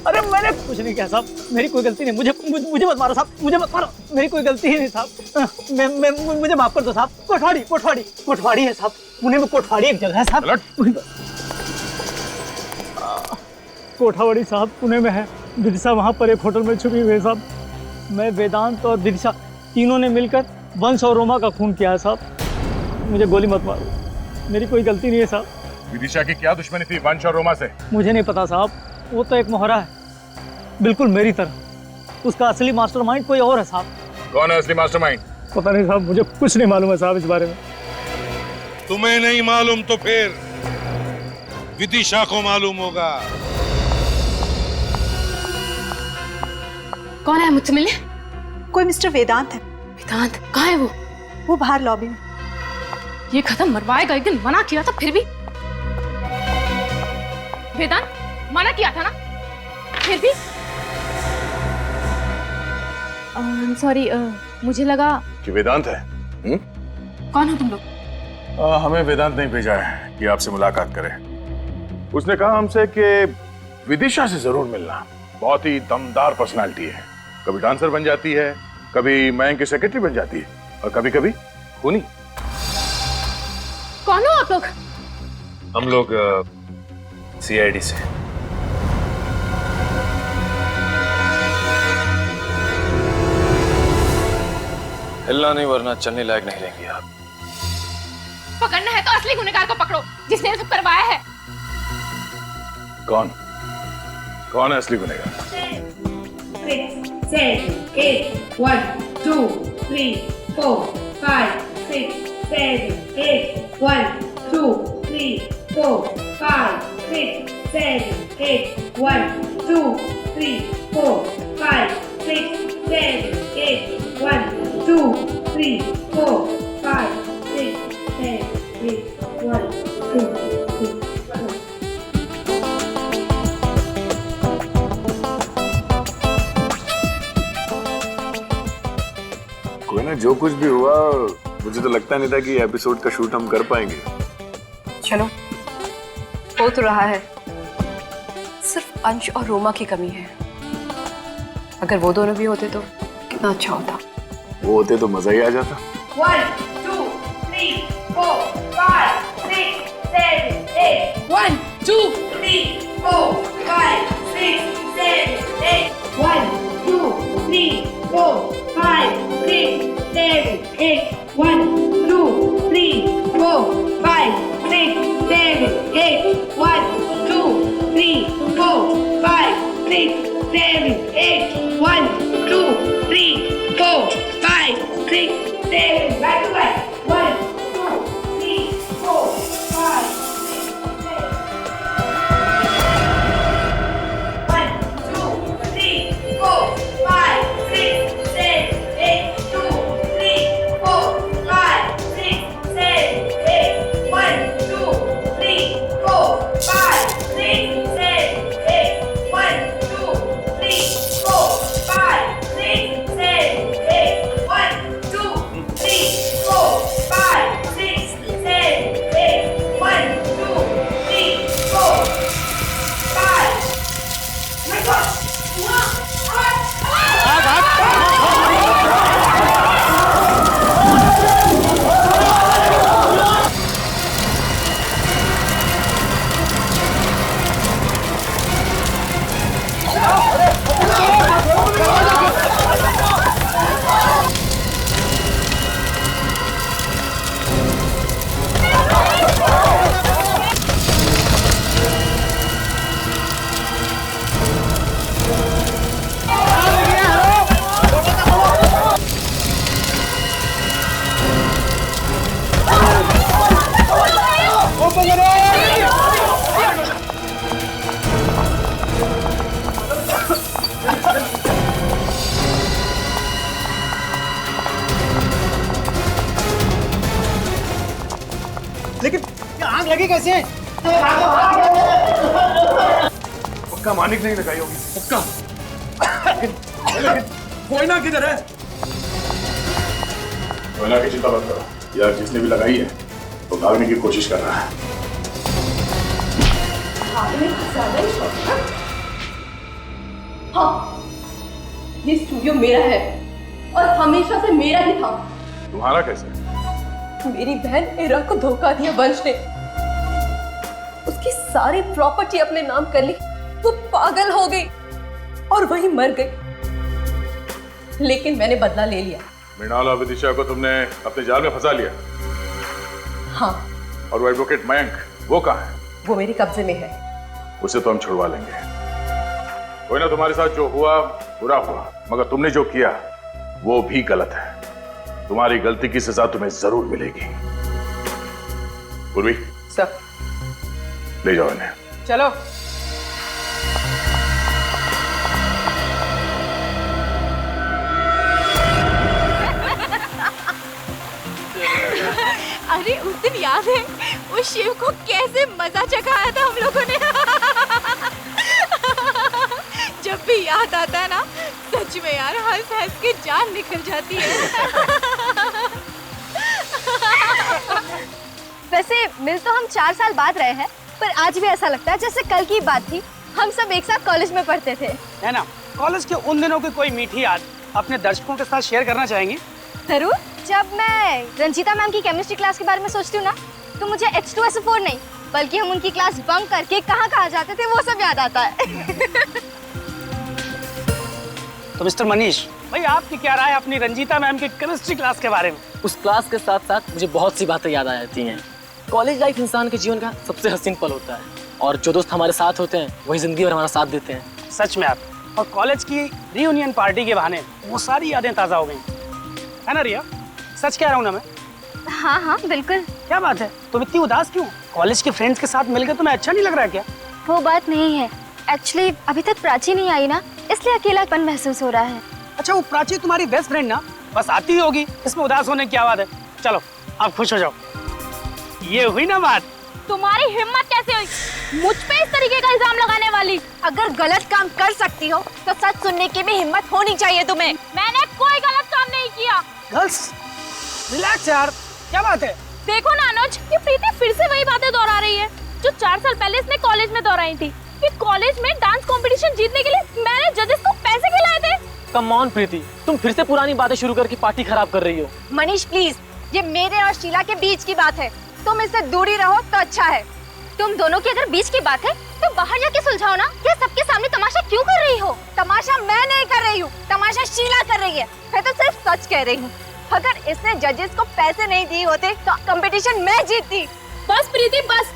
अरे मैंने कुछ नहीं किया साहब, मेरी कोई गलती नहीं। मुझे मत मारो साहब, मुझे मत मारो, मेरी कोई गलती ही नहीं साहब। मुझे माफ कर दो साहब। कोठवाड़ी है साहब, पुणे में कोठवाड़ी एक जगह है साहब। कोठावाड़ी साहब पुणे में है। विदिशा वहाँ पर एक होटल में छुपी हुई है साहब। मैं, वेदांत और विदिशा तीनों ने मिलकर वंश और रोमा का खून किया है साहब। मुझे गोली मत मारो, मेरी कोई गलती नहीं है साहब। विदिशा की क्या दुश्मनी थी वंश और रोमा से? मुझे नहीं पता साहब, वो तो एक मोहरा है, बिल्कुल मेरी तरह। उसका असली मास्टरमाइंड कोई और है साहब। कौन है असली मास्टरमाइंड? पता नहीं साहब, मुझे कुछ नहीं मालूम है साहब इस बारे में। तुम्हें नहीं मालूम तो फिर विदिशा को मालूम होगा। कौन है मुझसे मिलने? कोई मिस्टर वेदांत है। वेदांत कहाँ है वो बाहर लॉबी में। ये खत्म मरवाएगा, एक दिन मना किया था फिर भी। वेदांत मना किया था ना, फिर भी। सॉरी, मुझे लगा कि वेदांत है। कौन हो तुम लोग? हमें वेदांत नहीं भेजा है कि आपसे मुलाकात करें। उसने कहा हमसे कि विदिशा से जरूर मिलना। बहुत ही दमदार पर्सनालिटी है, कभी डांसर बन जाती है, कभी मयंक की सेक्रेटरी बन जाती है, और कभी कभी खूनी। कौन हो आप लोग? हम लोग CID से। हिलना नहीं वरना चलने लायक नहीं रहेंगे आप। पकड़ना है तो असली गुनहगार को पकड़ो, जिसने ये सब करवाया है। कौन है असली गुनहगार? 6, 7, 8, 1, 2, 3, 4, 5, 6, 7, 8, 1, 2, 3, 4, 5, 6, 7, 8, 1, 2, 3, 4, 5, 6, 7, 8, 1, 2, 3, 4, 5, 6, 7, 8, 1, 2, 3, 4. कोई ना, जो कुछ भी हुआ मुझे तो लगता नहीं था कि एपिसोड का शूट हम कर पाएंगे। चलो, हो तो रहा है, सिर्फ अंश और रोमा की कमी है। अगर वो दोनों भी होते तो कितना अच्छा होता। वो होते तो मजा ही आ जाता। 1, 2, 3, 4, 5, 6, 7, 8. 1, 2, 3, 4, 5, 6, 7, 8. 1, 2, 3, 4, 5, 6, 7, 8. 1, 2, 3, 4, 5, 6, 7, 8. 1, 2, 3, 4, 5, 6, 7, 8. 1, 2, 3, 4, 5, 6, 7. Back to back. 1, 2, 3, 4, 5, 6, 7. 1, 2, 3, 4, 5, 6, 7, 8. 2, 3, 4, 5, 6, 7, 8. 1, 2, 3, 4, 5, 6, 7, 8. 1, 2, 3, 4, 5, 6, 7, 8. 1, 2, 3, 4, 5, 6, 7, 8. 1, 2, 3, 4, 5. My God! लेकिन आग लगी कैसे? पक्का मानिक नहीं लगाई होगी। पक्का। कोयना किधर है? कोयना की चिंता मत करो, यार जिसने भी लगाई है वो भागने की कोशिश कर रहा है। आपने ज्यादा ही शौक है। हाँ, ये स्टूडियो मेरा है और हमेशा से मेरा ही था। तुम्हारा कैसे? मेरी बहन इरा को धोखा दिया वंश ने, उसकी सारी प्रॉपर्टी अपने नाम कर ली। वो पागल हो गई और वही मर गई। लेकिन मैंने बदला ले लिया। मृणाल और विदिशा को तुमने अपने जाल में फंसा लिया। हाँ। और वो एडवोकेट मयंक, वो कहाँ है? वो मेरे कब्जे में है। उसे तो हम छुड़वा लेंगे। कोई ना, तुम्हारे साथ जो हुआ बुरा हुआ, मगर तुमने जो किया वो भी गलत है। तुम्हारी गलती की सजा तुम्हें जरूर मिलेगी। पूर्वी सर, ले जाओ इन्हें। चलो। अरे उस दिन याद है उस शिव को कैसे मजा चखाया था हम लोगों ने। जब भी याद आता है ना, सच में यार हंस हंस के जान निकल जाती है। वैसे मिल तो हम 4 साल बाद रहे हैं, पर आज भी ऐसा लगता है जैसे कल की बात थी। हम सब एक साथ कॉलेज में पढ़ते थे, है ना? कॉलेज के उन दिनों की कोई मीठी याद अपने दर्शकों के साथ शेयर करना चाहेंगे? जरूर। जब मैं रंजीता मैम की केमिस्ट्री क्लास के बारे में सोचती हूँ ना, तो मुझे H2SO4 नहीं, बल्कि हम उनकी क्लास बंक करके कहाँ जाते थे वो सब याद आता है। तो मिस्टर मनीष भाई, आपकी क्या राय अपनी रंजीता मैम की केमिस्ट्री क्लास के बारे में? उस क्लास के साथ साथ मुझे बहुत सी बातें याद आ जाती हैं। कॉलेज लाइफ इंसान के जीवन का सबसे हसीन पल होता है, और जो दोस्त हमारे साथ होते हैं वही जिंदगी भर हमारा साथ देते हैं। सच में आप, और कॉलेज की रियूनियन पार्टी के बहाने वो सारी यादें ताज़ा हो गई, है ना रिया? सच कह रहा हूँ ना मैं? हाँ हाँ बिल्कुल। क्या बात है, तुम इतनी उदास क्यों? कॉलेज के फ्रेंड्स के साथ मिलकर तुम्हें अच्छा नहीं लग रहा है क्या? वो बात नहीं है, एक्चुअली अभी तक प्राची नहीं आई ना, इसलिए अकेलापन महसूस हो रहा है। अच्छा, वो प्राची तुम्हारी बेस्ट फ्रेंड ना, बस आती ही होगी, इसमें उदास होने की क्या बात है? चलो आप खुश हो जाओ। ये हुई ना बात। तुम्हारी हिम्मत कैसे हुई मुझ पे इस तरीके का इल्जाम लगाने वाली? अगर गलत काम कर सकती हो तो सच सुनने की भी हिम्मत होनी चाहिए तुम्हें। मैंने कोई गलत काम नहीं किया। गर्ल्स रिलैक्स यार, क्या बात है? देखो ना अनुज, ये प्रीति फिर से वही बातें दोहरा रही है जो 4 साल पहले इसने कॉलेज में दोहराई थी कि कॉलेज में डांस कंपटीशन जीतने के लिए मैंने जजेस को पैसे खिलाए थे। कम ऑन प्रीति, तुम फिर से पुरानी बातें शुरू करके पार्टी खराब कर रही हो। मनीष प्लीज, ये मेरे और शीला के बीच की बात है, तुम इससे दूरी रहो तो अच्छा है। तुम दोनों की अगर बीच की बात है तो बाहर जाके सुलझाओ ना, ये सबके सामने तमाशा क्यों कर रही हो? तमाशा मैं नहीं कर रही हूँ, तमाशा शीला कर रही है। मैं तो सिर्फ सच कह रही हूँ। अगर इसने जजेस को पैसे नहीं दिए होते तो कंपटीशन मैं जीतती। बस प्रीति बस,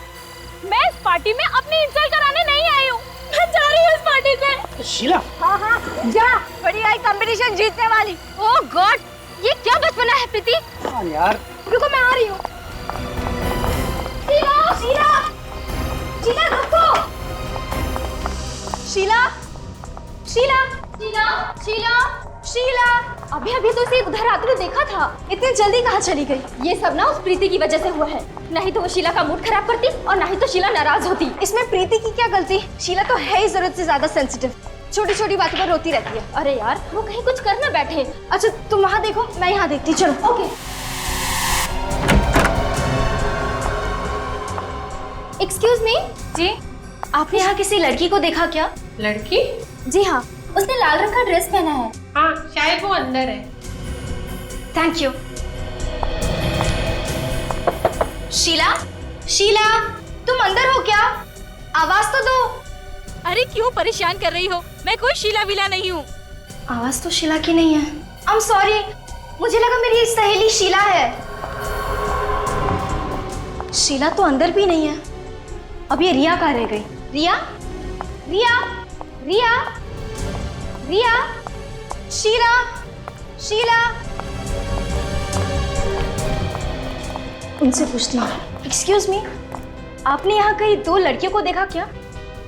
मैं इस पार्टी में अपनी इंसल्ट कराने नहीं आई हूँ। मैं जा रही हूँ इस पार्टी से। शीला। हाँ हाँ जा, बड़ी आई कंपटीशन जीतने वाली। ओह गॉड, ये क्या बचपना है प्रीति? हाँ यार, रुको मैं आ रही हूँ। शीला शीला शीला रुको। शीला शीला शीला शीला शीला, अभी अभी तो इसे उधर आते हुए देखा था, इतनी जल्दी कहाँ चली गई? ये सब ना उस प्रीति की वजह से हुआ है, नहीं तो वो शीला का मूड खराब करती और नहीं तो शीला नाराज होती। इसमें प्रीति की क्या गलती? शीला तो है ही जरूरत से ज्यादा सेंसिटिव, छोटी छोटी बातों पर रोती रहती है। अरे यार वो कहीं कुछ कर ना बैठे। अच्छा तुम वहाँ देखो, मैं यहाँ देखती। चलो ओके। एक्सक्यूज मी जी, आपने यहाँ किसी लड़की को देखा क्या? लड़की? जी हाँ, उसने लाल रंग का ड्रेस पहना है। हाँ शायद वो अंदर है। Thank you. शीला शीला, तुम अंदर हो क्या? आवाज तो दो। अरे क्यों परेशान कर रही हो? मैं कोई शीला विला नहीं हूँ। आवाज तो शीला की नहीं है। आई एम सॉरी, मुझे लगा मेरी सहेली शीला है। शीला तो अंदर भी नहीं है। अब ये रिया कहाँ रह गई? रिया रिया रिया रिया, शीला शीला, उनसे पूछती हूँ। एक्सक्यूज मी, आपने यहाँ कहीं 2 लड़कियों को देखा क्या?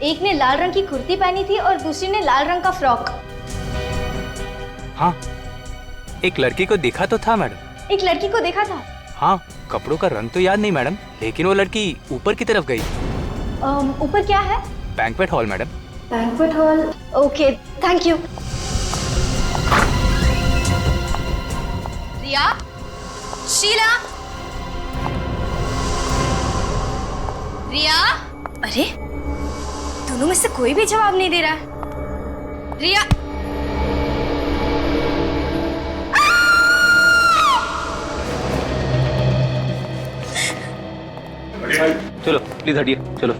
एक ने लाल रंग की कुर्ती पहनी थी और दूसरी ने लाल रंग का फ्रॉक। हाँ, एक लड़की को देखा तो था मैडम। एक लड़की को देखा था? हाँ, कपड़ों का रंग तो याद नहीं मैडम, लेकिन वो लड़की ऊपर की तरफ गई। ऊपर क्या है? Banquet hall madam. Banquet hall, okay thank you. Riya, Sheela, Riya, अरे दोनों में से कोई भी जवाब नहीं दे रहा है। रिया, चलो प्लीज हटिए, चलो।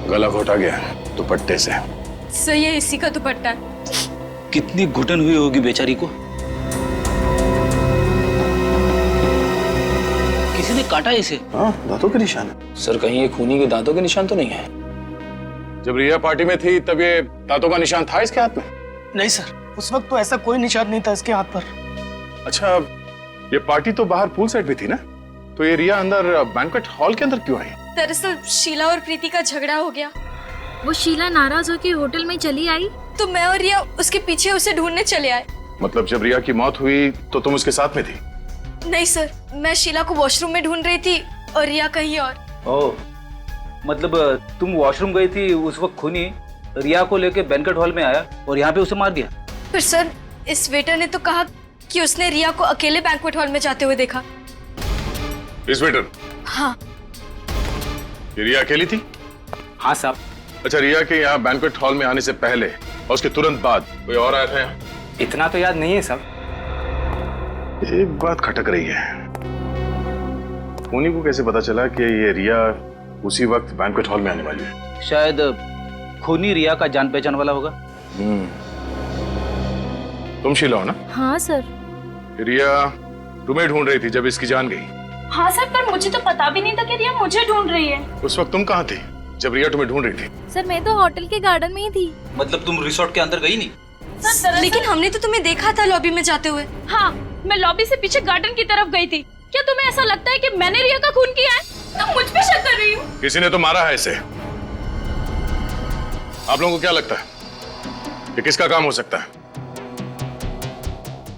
गला घोटा गया दुपट्टे से। सही है, इसी का दुपट्टा है। कितनी घुटन हुई होगी बेचारी को। किसी ने काटा इसे? हाँ, दांतों के निशान है। सर कहीं ये खूनी के दांतों के निशान तो नहीं है? जब रिया पार्टी में थी तब ये दांतों का निशान था इसके हाथ में? नहीं सर, उस वक्त तो ऐसा कोई निशान नहीं था इसके हाथ पर। अच्छा, ये पार्टी तो बाहर पूल साइड में थी ना, तो ये रिया अंदर बैंक्वेट हॉल के अंदर क्यों आई? दरअसल शीला और प्रीति का झगड़ा हो गया। वो शीला नाराज होकर होटल में चली आई तो मैं और रिया उसके पीछे उसे ढूंढने चले आए। मतलब जब रिया की मौत हुई तो तुम उसके साथ में थी? नहीं सर, मैं शीला को वॉशरूम में ढूंढ रही थी और रिया कहीं और। ओह, मतलब तुम वॉशरूम गई थी उस वक्त खूनी रिया को लेके बैंक्वेट हॉल में आया और यहाँ पे उसे मार दिया? पर सर, इस वेटर ने तो कहा कि उसने रिया को अकेले बैंक्वेट हॉल में जाते हुए देखा। इस वेटर? हाँ। ये रिया अकेली थी? हाँ साहब। अच्छा, रिया के यहाँ बैंक्वेट हॉल में आने से पहले और उसके तुरंत बाद कोई और आया था यहाँ? इतना तो याद नहीं है साहब। एक बात खटक रही है, खूनी को कैसे पता चला कि ये रिया उसी वक्त बैंक्वेट हॉल में आने वाली है? शायद खूनी रिया का जान पहचान वाला होगा। तुम शीला हो ना? हाँ सर। रिया तुम्हें ढूंढ रही थी जब इसकी जान गई? हाँ सर, पर मुझे तो पता भी नहीं था कि रिया मुझे ढूंढ रही है। उस वक्त तुम कहाँ थी जब रिया तुम्हें ढूंढ रही थी? सर मैं तो होटल के गार्डन में ही थी। मतलब तुम रिसोर्ट के अंदर गई नहीं? सर, लेकिन हमने तो तुम्हें देखा था लॉबी में जाते हुए। हाँ, मैं लॉबी से पीछे गार्डन की तरफ गई थी। क्या तुम्हें ऐसा लगता है कि मैंने रिया का खून किया है? तुम मुझ पे शक कर रही हो? किसी ने तो मारा है इसे। आप लोगों को क्या लगता है कि किसका काम हो सकता है?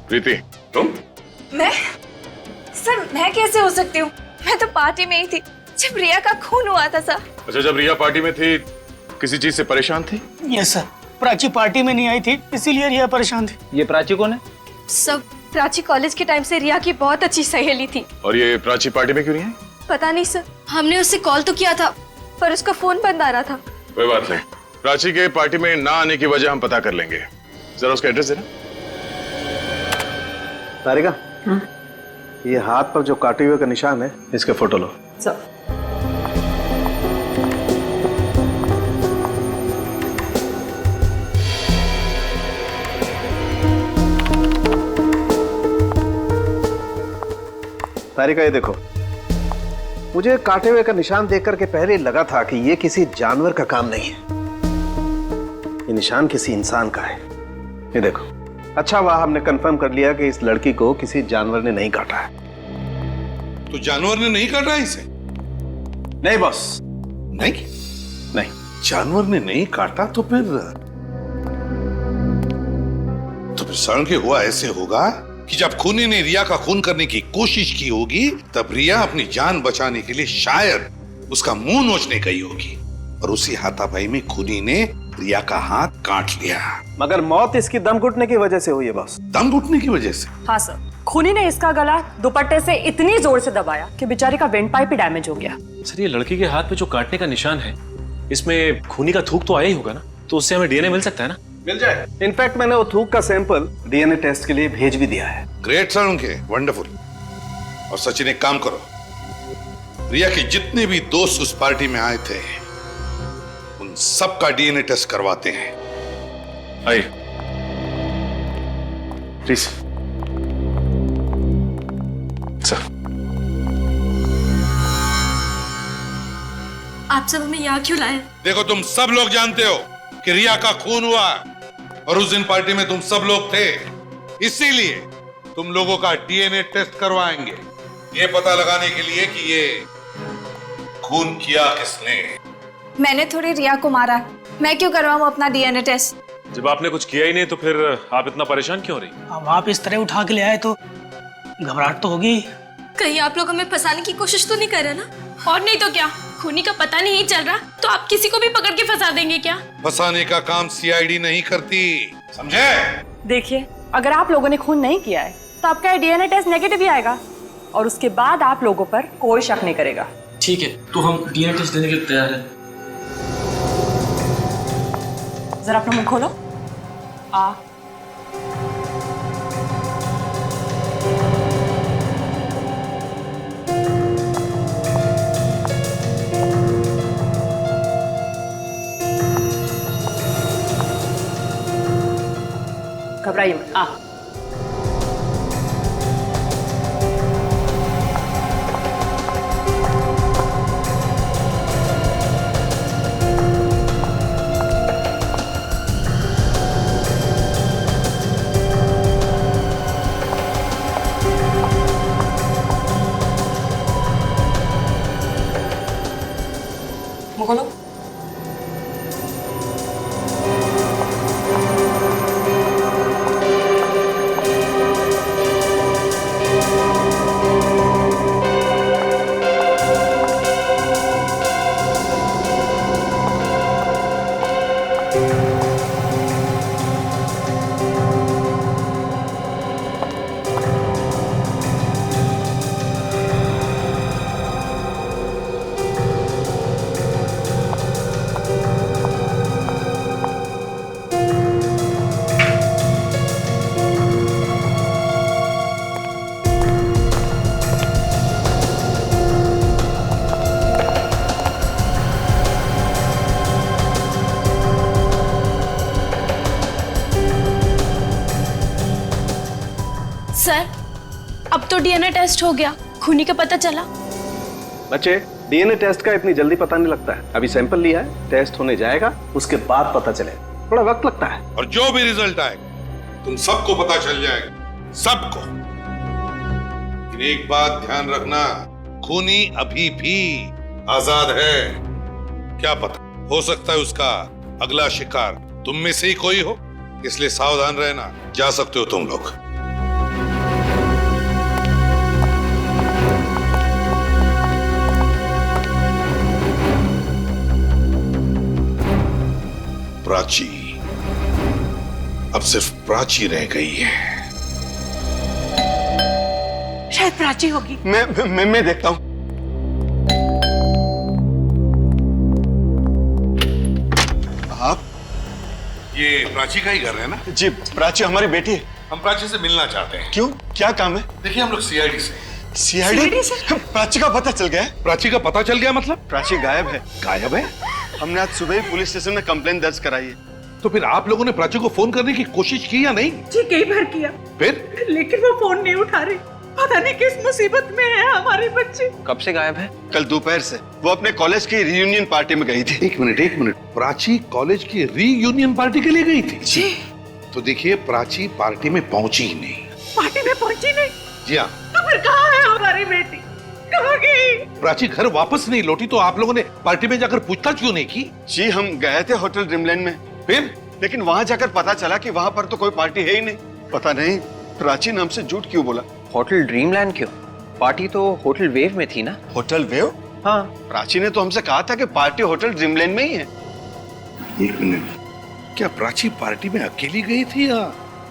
प्रीति, तुम? मैं? सर, मैं कैसे हो सकती हूँ? मैं तो पार्टी में ही थी जब रिया का खून हुआ था सर। अच्छा, जब रिया पार्टी में थी किसी चीज से परेशान थी? यस सर, प्राची पार्टी में नहीं आई थी इसीलिए रिया परेशान थी। ये प्राची कौन है? सब प्राची कॉलेज के टाइम से रिया की बहुत अच्छी सहेली थी। और ये प्राची पार्टी में क्यों नहीं आई? पता नहीं सर, हमने उससे कॉल तो किया था पर उसका फोन बंद आ रहा था। कोई बात नहीं, प्राची के पार्टी में ना आने की वजह हम पता कर लेंगे। जरा उसका एड्रेस देना। तारिका, ये हाथ पर जो काटे हुए का निशान है, इसके फोटो लो। सर। तारिका, ये देखो, मुझे काटे हुए का निशान देख करके पहले लगा था कि ये किसी जानवर का काम नहीं है, ये निशान किसी इंसान का है। ये देखो, अच्छा हुआ हमने कंफर्म कर लिया कि इस लड़की को किसी जानवर ने नहीं काटा है। तो जानवर ने नहीं काटा इसे? नहीं बॉस, नहीं नहीं, जानवर ने नहीं काटा तो फिर सड़न के हुआ ऐसे होगा कि जब खूनी ने रिया का खून करने की कोशिश की होगी तब रिया अपनी जान बचाने के लिए शायद उसका मुंह नोचने गई होगी और उसी हाथापाई में खूनी ने रिया का हाथ काट लिया। मगर मौत इसकी दम घुटने की वजह से हुई है बॉस। दम घुटने की वजह से? हाँ सर, खूनी ने इसका गला दुपट्टे से इतनी जोर से दबाया कि बेचारी का वेंट पाइप ही डैमेज हो गया। सर, ये लड़की के हाथ में जो काटने का निशान है, इसमें खूनी का थूक तो आया ही होगा ना, तो उससे हमें डीएनए मिल सकता है ना? मिल जाए। इनफैक्ट मैंने वो थूक का सैंपल डीएनए टेस्ट के लिए भेज भी दिया है। ग्रेट सर, उनके वंडरफुल। और सचिन, एक काम करो, रिया के जितने भी दोस्त उस पार्टी में आए थे उन सब का डीएनए टेस्ट करवाते हैं। आइए प्लीज। सर, आप सब हमें यहाँ क्यों लाए? देखो, तुम सब लोग जानते हो कि रिया का खून हुआ और उस दिन पार्टी में तुम सब लोग थे, इसीलिए तुम लोगों का डीएनए टेस्ट करवाएंगे, ये पता लगाने के लिए कि ये खून किया किसने। मैंने थोड़ी रिया को मारा, मैं क्यों करवाऊं अपना डीएनए टेस्ट? जब आपने कुछ किया ही नहीं तो फिर आप इतना परेशान क्यों हो रही? अब आप इस तरह उठा के ले आए तो घबराहट तो होगी। कहीं आप लोग हमें फंसाने की कोशिश तो नहीं कर रहे ना? और नहीं तो क्या, खूनी का पता नहीं चल रहा तो आप किसी को भी पकड़ के फंसा देंगे क्या? फंसाने का काम सीआईडी नहीं करती, समझे? देखिए, अगर आप लोगों ने खून नहीं किया है तो आपका डीएनए टेस्ट नेगेटिव ही आएगा और उसके बाद आप लोगों पर कोई शक नहीं करेगा। ठीक है, तो हम डीएनए टेस्ट देने के लिए तैयार हैं। जरा अपना मुंह खोलो। आ घबराइए मत। आ मुंह खोलो। सर, अब तो डीएनए टेस्ट हो गया, खूनी का पता चला। बच्चे, डीएनए टेस्ट का इतनी जल्दी पता नहीं लगता है। अभी सैंपल लिया है, टेस्ट होने जाएगा, उसके बाद पता चलेगा। थोड़ा वक्त लगता है। और जो भी रिजल्ट आएगा तुम सबको पता चल जाएगा, सबको। लेकिन एक बात ध्यान रखना, खूनी अभी भी आजाद है। क्या पता, हो सकता है उसका अगला शिकार तुम में से ही कोई हो, इसलिए सावधान रहना। जा सकते हो तुम लोग। प्राची, अब सिर्फ प्राची रह गई है। शायद प्राची होगी। मैं देखता हूँ। आप ये प्राची का ही घर है ना? जी, प्राची हमारी बेटी है। हम प्राची से मिलना चाहते हैं। क्यों, क्या काम है? देखिए, हम लोग सीआईडी से। सीआईडी से? प्राची का पता चल गया है? प्राची का पता चल गया मतलब? प्राची गायब है। गायब है? हमने आज सुबह ही पुलिस स्टेशन में कंप्लेंट दर्ज कराई है। तो फिर आप लोगों ने प्राची को फोन करने की कोशिश की या नहीं? जी, कई बार किया, फिर लेकिन वो फोन नहीं उठा रही। पता नहीं किस मुसीबत में है हमारे बच्चे। कब से गायब है? कल दोपहर से। वो अपने कॉलेज की रीयूनियन पार्टी में गई थी। एक मिनट। प्राची कॉलेज की रीयूनियन पार्टी के लिए गई थी? जी। तो देखिए, प्राची पार्टी में पहुंची ही नहीं। पार्टी में पहुंची नहीं? जी हाँ। तो फिर कहाँ है हमारी बेटी? कहाँ गई? प्राची घर वापस नहीं लौटी, तो आप लोगों ने पार्टी में जाकर पूछताछ क्यों नहीं की? जी, हम गए थे होटल ड्रीमलैंड में। फिर? लेकिन वहां जाकर पता चला कि वहां पर तो कोई पार्टी है ही नहीं। पता नहीं प्राची नाम से झूठ क्यों बोला। होटल ड्रीमलैंड क्यों? पार्टी तो होटल वेव में थी ना? Hotel wave? हाँ। प्राची ने तो हमसे कहा था कि पार्टी होटल ड्रीमलैंड में ही है। एक मिनट, क्या प्राची पार्टी में अकेली गई थी या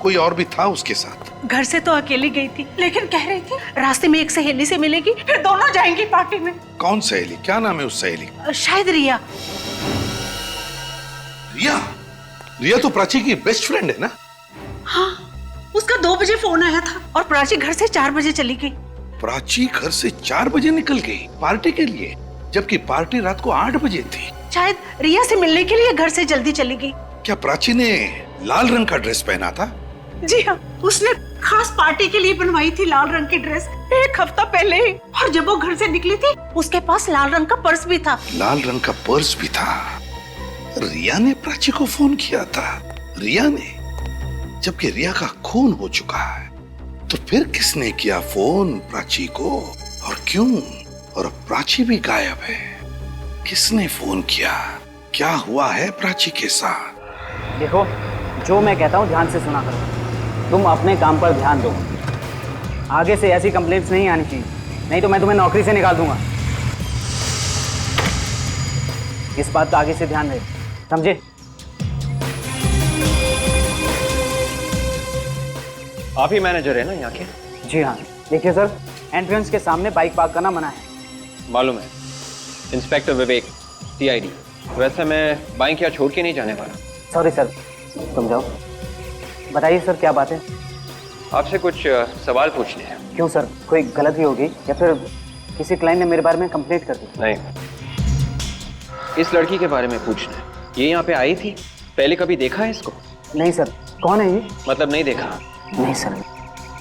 कोई और भी था उसके साथ? घर से तो अकेली गई थी, लेकिन कह रही थी रास्ते में एक सहेली से मिलेगी, फिर दोनों जाएंगी पार्टी में। कौन सहेली? क्या नाम है उस सहेली का? शायद रिया। रिया? रिया तो प्राची की बेस्ट फ्रेंड है ना? हाँ, उसका 2 बजे फोन आया था और प्राची घर से 4 बजे चली गई। प्राची घर से 4 बजे निकल गई पार्टी के लिए, जबकि पार्टी रात को 8 बजे थी। शायद रिया से मिलने के लिए घर से जल्दी चली गई। क्या प्राची ने लाल रंग का ड्रेस पहना था? जी हाँ, उसने खास पार्टी के लिए बनवाई थी लाल रंग की ड्रेस 1 हफ्ता पहले ही। और जब वो घर से निकली थी, उसके पास लाल रंग का पर्स भी था। लाल रंग का पर्स भी था। रिया ने प्राची को फोन किया था। रिया ने? जबकि रिया का खून हो चुका है, तो फिर किसने किया फोन प्राची को और क्यों? और प्राची भी गायब है। किसने फोन किया? क्या हुआ है प्राची के साथ? देखो, जो मैं कहता हूँ ध्यान से सुना करो। तुम अपने काम पर ध्यान दो। आगे से ऐसी कंप्लेंट्स नहीं आनी चाहिए, नहीं तो मैं तुम्हें नौकरी से निकाल दूंगा। इस बात का आगे से ध्यान रहे, समझे? आप ही मैनेजर है ना यहाँ के? जी हाँ। देखिए सर, एंट्रेंस के सामने बाइक पार्क करना मना है। मालूम है। इंस्पेक्टर विवेक, CID। वैसे मैं बाइक यहाँ छोड़ के नहीं जाने वाला। सॉरी सर, तुम जाओ। बताइए सर, क्या बात है? आपसे कुछ सवाल पूछने हैं। क्यों सर, कोई गलती होगी या फिर किसी क्लाइंट ने मेरे बारे में कंप्लेंट कर दी? नहीं, इस लड़की के बारे में पूछना है। ये यहाँ पे आई थी? पहले कभी देखा है इसको? नहीं सर। कौन है ये? मतलब नहीं देखा? नहीं सर।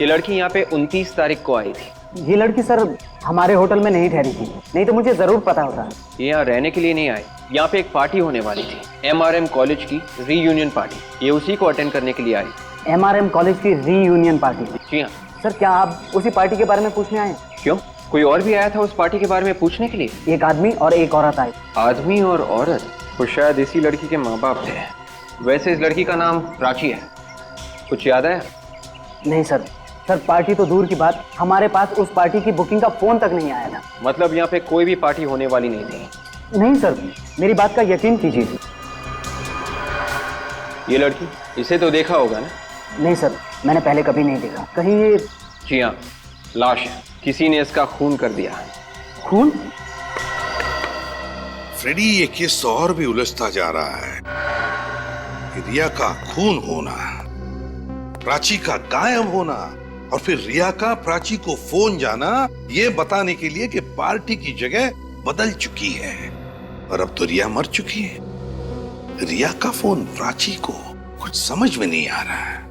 ये लड़की यहाँ पे 29 तारीख को आई थी। ये लड़की सर हमारे होटल में नहीं ठहरी थी, नहीं तो मुझे जरूर पता होता। ये यहाँ रहने के लिए नहीं आई। यहाँ पे एक पार्टी होने वाली थी, MRM कॉलेज की रीयूनियन पार्टी। ये उसी को अटेंड करने के लिए आई। MRM कॉलेज की रीयूनियन पार्टी? जी हाँ। सर, क्या आप उसी पार्टी के बारे में पूछने आए? क्यों, कोई और भी आया था उस पार्टी के बारे में पूछने के लिए? एक आदमी और एक औरत आए। आदमी और औरत? वो शायद इसी लड़की के माँ बाप थे। वैसे इस लड़की का नाम प्राची है, कुछ याद है? नहीं सर। सर, पार्टी तो दूर की बात, हमारे पास उस पार्टी की बुकिंग का फोन तक नहीं आया था। मतलब यहाँ पे कोई भी पार्टी होने वाली नहीं थी? नहीं सर, मेरी बात का यकीन कीजिए। ये लड़की, इसे तो देखा होगा ना? नहीं सर, मैंने पहले कभी नहीं देखा। कहीं ये? जी हाँ, लाश है। किसी ने इसका खून कर दिया है। खून? फ्रेडी, ये केस और भी उलझता जा रहा है। रिया का खून होना, प्राची का गायब होना, और फिर रिया का प्राची को फोन जाना, ये बताने के लिए कि पार्टी की जगह बदल चुकी है। और अब तो रिया मर चुकी है। रिया का फोन प्राची को, कुछ समझ में नहीं आ रहा है।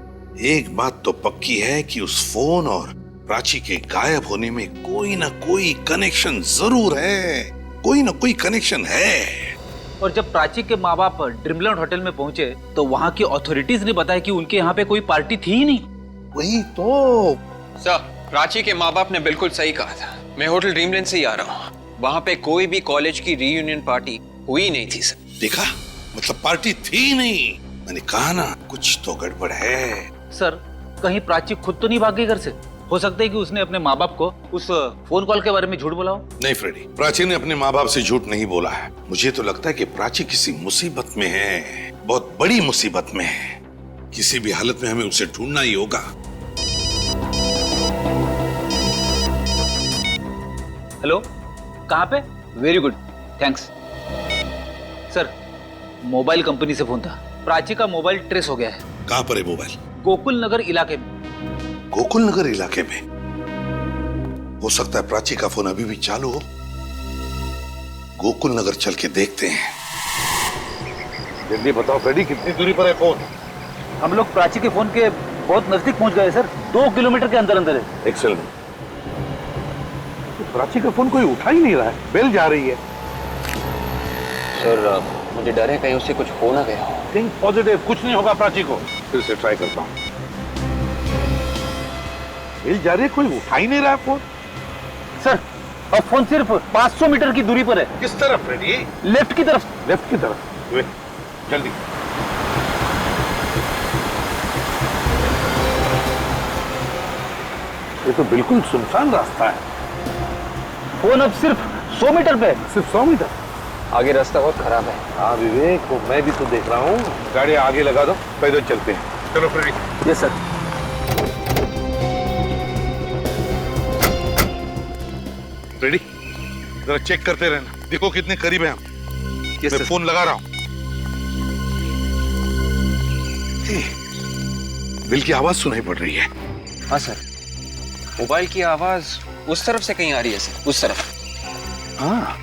एक बात तो पक्की है कि उस फोन और प्राची के गायब होने में कोई ना कोई कनेक्शन जरूर है। कोई ना कोई कनेक्शन है। और जब प्राची के माँ बाप ड्रीमलैंड होटल में पहुंचे तो वहाँ की अथॉरिटीज ने बताया कि उनके यहाँ पे कोई पार्टी थी ही नहीं। वही तो सर, प्राची के माँ बाप ने बिल्कुल सही कहा था। मैं होटल ड्रीमलैंड से ही आ रहा हूँ। वहाँ पे कोई भी कॉलेज की रीयूनियन पार्टी हुई नहीं थी सर। देखा, मतलब पार्टी थी नहीं। मैंने कहा ना, कुछ तो गड़बड़ है। सर, कहीं प्राची खुद तो नहीं भाग गई घर से? हो सकता है कि उसने अपने माँ बाप को उस फोन कॉल के बारे में झूठ बोला हो। नहीं फ्रेडी, प्राची ने अपने माँ बाप से झूठ नहीं बोला है। मुझे तो लगता है कि प्राची किसी मुसीबत में है, बहुत बड़ी मुसीबत में है। किसी भी हालत में हमें उसे ढूंढना ही होगा। हेलो, कहाँ पे? Very good, thanks. Sir, mobile company से फोन था। प्राची का मोबाइल ट्रेस हो गया है। कहाँ पर है मोबाइल? गोकुल नगर इलाके में। गोकुल नगर इलाके में? हो सकता है प्राची का फोन अभी भी चालू हो। गोकुल नगर चल के देखते हैं। जल्दी बताओ फ्रेडी, कितनी दूरी पर है फोन? हम लोग प्राची के फोन के बहुत नजदीक पहुंच गए सर। 2 किलोमीटर के अंदर अंदर है। एक्सेलेंट। तो प्राची का फोन कोई उठा ही नहीं रहा है, बेल जा रही है। सर, मुझे डर है कहीं उससे कुछ हो ना गया हो। थिंक पॉजिटिव, कुछ नहीं होगा प्राची को। फिर से ट्राई करता हूँ। बेल जा रही है, कोई उठा ही नहीं रहा है फोन। सर, अब फोन सिर्फ 500 मीटर की दूरी पर है। किस तरफ फ्रेडी? लेफ्ट की तरफ। लेफ्ट की तरफ? जल्दी। ये तो बिल्कुल सुनसान रास्ता है। फोन अब सिर्फ 100 मीटर पे। सिर्फ 100 मीटर? आगे रास्ता बहुत खराब है। हाँ विवेक, वो मैं भी तो देख रहा हूँ। गाड़ी आगे लगा दो, पैदल चलते हैं। चलो फ्रेडी। Yes sir. फ्रेडी, जरा चेक करते रहना, देखो कितने करीब हैं हम। मैं फोन लगा रहा हूँ। बिल की आवाज सुनाई पड़ रही है। हाँ सर, मोबाइल की आवाज उस तरफ से कहीं आ रही है सर। उस तरफ। हाँ,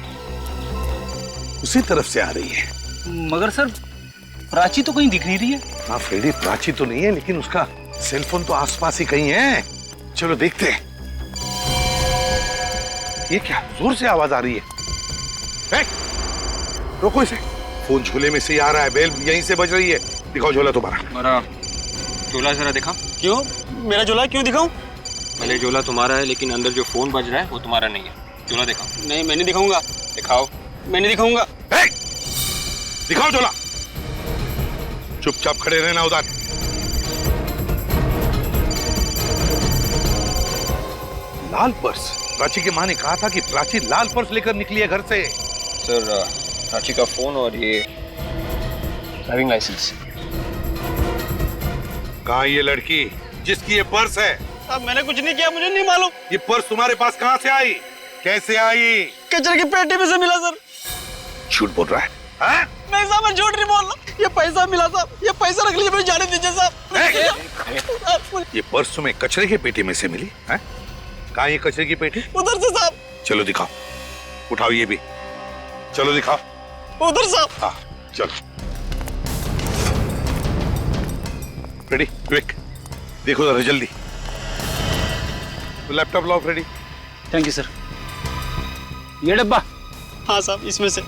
उसी तरफ से आ रही है। मगर सर, प्राची तो कहीं दिख नहीं रही है। हाँ फ्रेडी, प्राची तो नहीं है, लेकिन उसका सेलफोन तो आसपास ही कहीं है। चलो देखते हैं। ये क्या जोर से आवाज आ रही है? रोको इसे। फोन झोले में से ही आ रहा है, बेल यहीं से बज रही है। दिखाओ झोला तुम्हारा। मेरा झोला जरा दिखा। क्यों? मेरा झोला क्यों दिखाऊं? भले झोला तुम्हारा है, लेकिन अंदर जो फोन बज रहा है वो तुम्हारा नहीं है। झोला दिखाओ। नहीं, मैं नहीं दिखाऊंगा। दिखाओ। मैं नहीं दिखाऊंगा। दिखाओ झोला। चुपचाप खड़े रहना उधर। लाल पर्स? प्राची की माँ ने कहा था कि प्राची लाल पर्स लेकर निकली है घर से। सर, प्राची का फोन और ये ड्राइविंग लाइसेंस। कहाँ ये लड़की जिसकी ये पर्स है? अब मैंने कुछ नहीं किया, मुझे नहीं मालूम। ये पर्स तुम्हारे पास कहाँ से आई? कैसे आई? कचरे की पेटी में से मिला सर। झूठ बोल रहा है? हाँ? नहीं साहब, मैं झूठ नहीं बोल रहा। ये पैसा मिला साहब, ये पैसा रख लीजिए, मुझे जाने दीजिए साहब। ये पर्स तुम्हें कचरे की पेटी में से मिली है? कहाँ ये कचरे की पेटी? उधर से साहब। चलो दिखाओ, उठाओ ये भी, चलो दिखाओ। उधर साहब। हाँ चलो। रेडी क्विक, देखो जरा जल्दी। तो लैपटॉप लाओ रेडी। Thank you sir. ये डब्बा? हाँ साहब, इसमें से।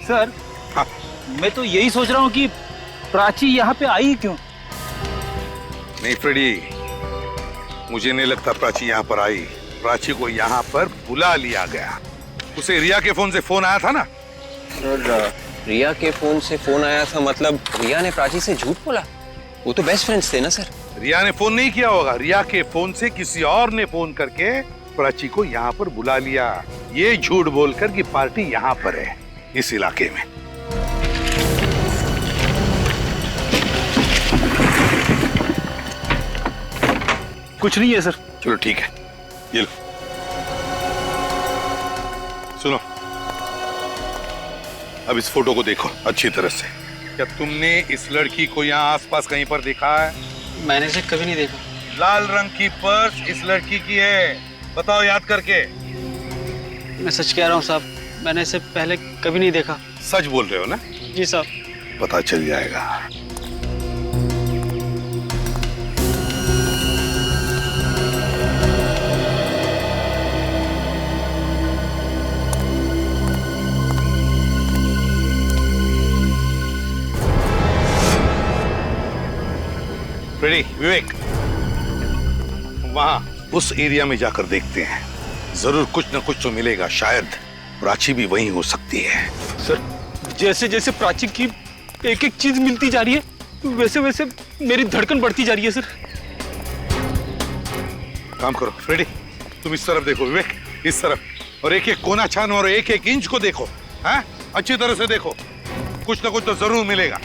सर, हाँ। मैं तो यही सोच रहा हूँ कि प्राची यहाँ पे आई क्यों? नहीं फ्रेडी, मुझे नहीं लगता प्राची यहाँ पर आई। प्राची को यहाँ पर बुला लिया गया। उसे रिया के फोन से फोन आया था ना? सर, रिया के फोन से फोन आया था मतलब रिया ने प्राची से झूठ बोला? वो तो बेस्ट फ्रेंड्स थे ना सर। रिया ने फोन नहीं किया होगा, रिया के फोन से किसी और ने फोन करके प्राची को यहाँ पर बुला लिया, ये झूठ बोलकर कि पार्टी यहाँ पर है इस इलाके में। कुछ नहीं है सर। चलो ठीक है, ये लो। सुनो, अब इस फोटो को देखो अच्छी तरह से। क्या तुमने इस लड़की को यहाँ आसपास कहीं पर देखा है? मैंने इसे कभी नहीं देखा। लाल रंग की पर्स इस लड़की की है, बताओ याद करके। मैं सच कह रहा हूँ साहब, मैंने इसे पहले कभी नहीं देखा। सच बोल रहे हो ना? जी साहब। पता चल जाएगा। रेडी विवेक, वहां उस एरिया में जाकर देखते हैं, जरूर कुछ न कुछ तो मिलेगा। शायद प्राची भी वहीं हो सकती है। सर, जैसे जैसे प्राची की एक एक चीज मिलती जा रही है वैसे वैसे मेरी धड़कन बढ़ती जा रही है सर। काम करो फ्रेडी, तुम इस तरफ देखो, विवेक इस तरफ, और एक एक कोना छानो और एक एक इंच को देखो। हाँ, अच्छी तरह से देखो, कुछ न कुछ तो जरूर मिलेगा।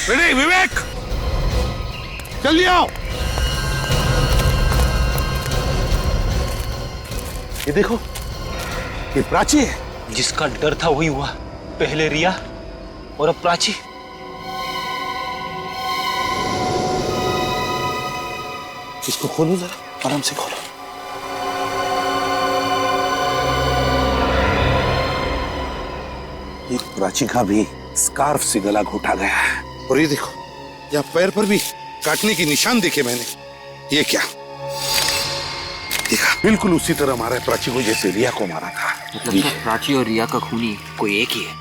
रेडी विवेक, जल्दी आओ। ये देखो, ये प्राची है। जिसका डर था वही हुआ, पहले रिया और अब प्राची। इसको खोलो जरा, आराम से खोलो। ये प्राची का भी स्कार्फ से गला घोटा गया है। और ये देखो, यहाँ पैर पर भी काटने की निशान देखे मैंने। ये क्या देखा? बिल्कुल उसी तरह मारा है प्राची को जैसे रिया को मारा था। मतलब प्राची और रिया का खूनी कोई एक ही है?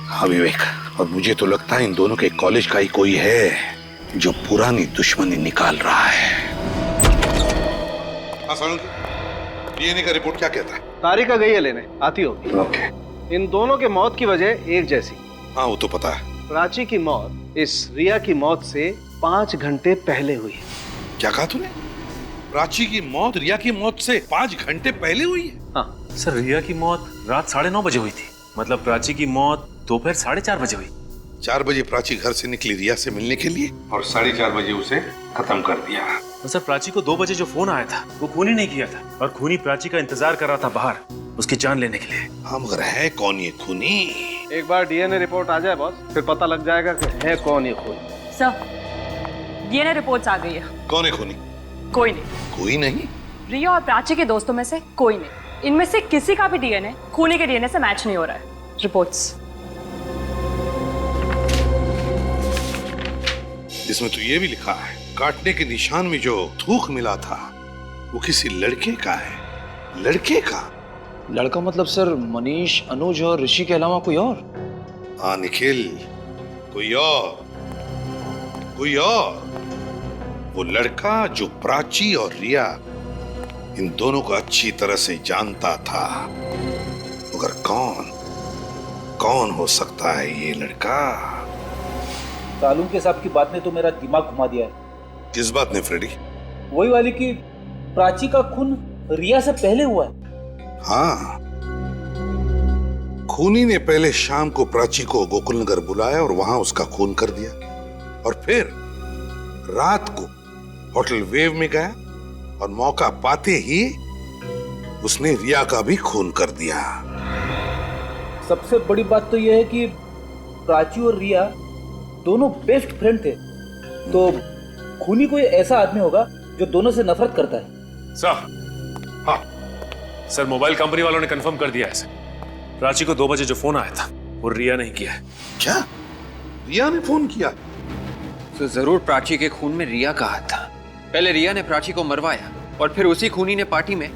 हाँ विवेक, और मुझे तो लगता है इन दोनों के कॉलेज का ही कोई है जो पुरानी दुश्मनी निकाल रहा है। हाँ सालुंकी, डीएनए का रिपोर्ट क्या कहता है? तारिका गई है लेने, आती होगी। ओके। इन दोनों के मौत की वजह एक जैसी। हाँ वो तो पता है। प्राची की मौत इस रिया की मौत से 5 घंटे पहले हुई है। क्या कहा तूने? प्राची की मौत रिया की मौत से 5 घंटे पहले हुई है? हाँ सर, रिया की मौत रात 9:30 बजे हुई थी, मतलब प्राची की मौत दोपहर 4:30 बजे हुई। 4 बजे प्राची घर से निकली रिया से मिलने के लिए और 4:30 बजे उसे खत्म कर दिया। और सर प्राची को 2 बजे जो फोन आया था वो खूनी ने किया था और खूनी प्राची का इंतजार कर रहा था बाहर उसकी जान लेने के लिए। हाँ मगर है कौन ये खूनी? एक बार डीएनए रिपोर्ट आ जाए बॉस, फिर पता लग जाएगा कि है कौन ये खूनी। सर डीएनए रिपोर्ट्स आ गई है। कौन है खूनी? कोई नहीं। कोई नहीं? रिया और प्राची के दोस्तों में से कोई नहीं। इनमें से किसी का भी डीएनए खूनी के डीएनए से मैच नहीं हो रहा है। रिपोर्ट्स। इसमें तो ये भी लिखा है काटने के निशान में जो थूक मिला था वो किसी लड़के का है। लड़के का? लड़का मतलब सर मनीष, अनुज और ऋषि के अलावा कोई और? हाँ निखिल, कोई और, कोई और। वो लड़का जो प्राची और रिया इन दोनों को अच्छी तरह से जानता था। मगर कौन हो सकता है ये लड़का? तालुम के साहब की बात ने तो मेरा दिमाग घुमा दिया है। किस बात ने फ्रेडी? वही वाली कि प्राची का खून रिया से पहले हुआ है। हाँ, खूनी ने पहले शाम को प्राची को गोकुलनगर बुलाया और वहां उसका खून कर दिया और फिर रात को होटल वेव में गया और मौका पाते ही उसने रिया का भी खून कर दिया। सबसे बड़ी बात तो यह है कि प्राची और रिया दोनों बेस्ट फ्रेंड थे, तो खूनी कोई ऐसा आदमी होगा जो दोनों से नफरत करता है। सर, हाँ सर, मोबाइल कंपनी वालों ने कंफर्म कर दिया है सर। प्राची को 2 बजे जो फोन आया था वो रिया ने किया है। क्या? रिया ने फोन किया? तो जरूर प्राची के खून में रिया का हाथ था। पहले रिया ने प्राची को मरवाया और फिर उसी खूनी ने पार्टी में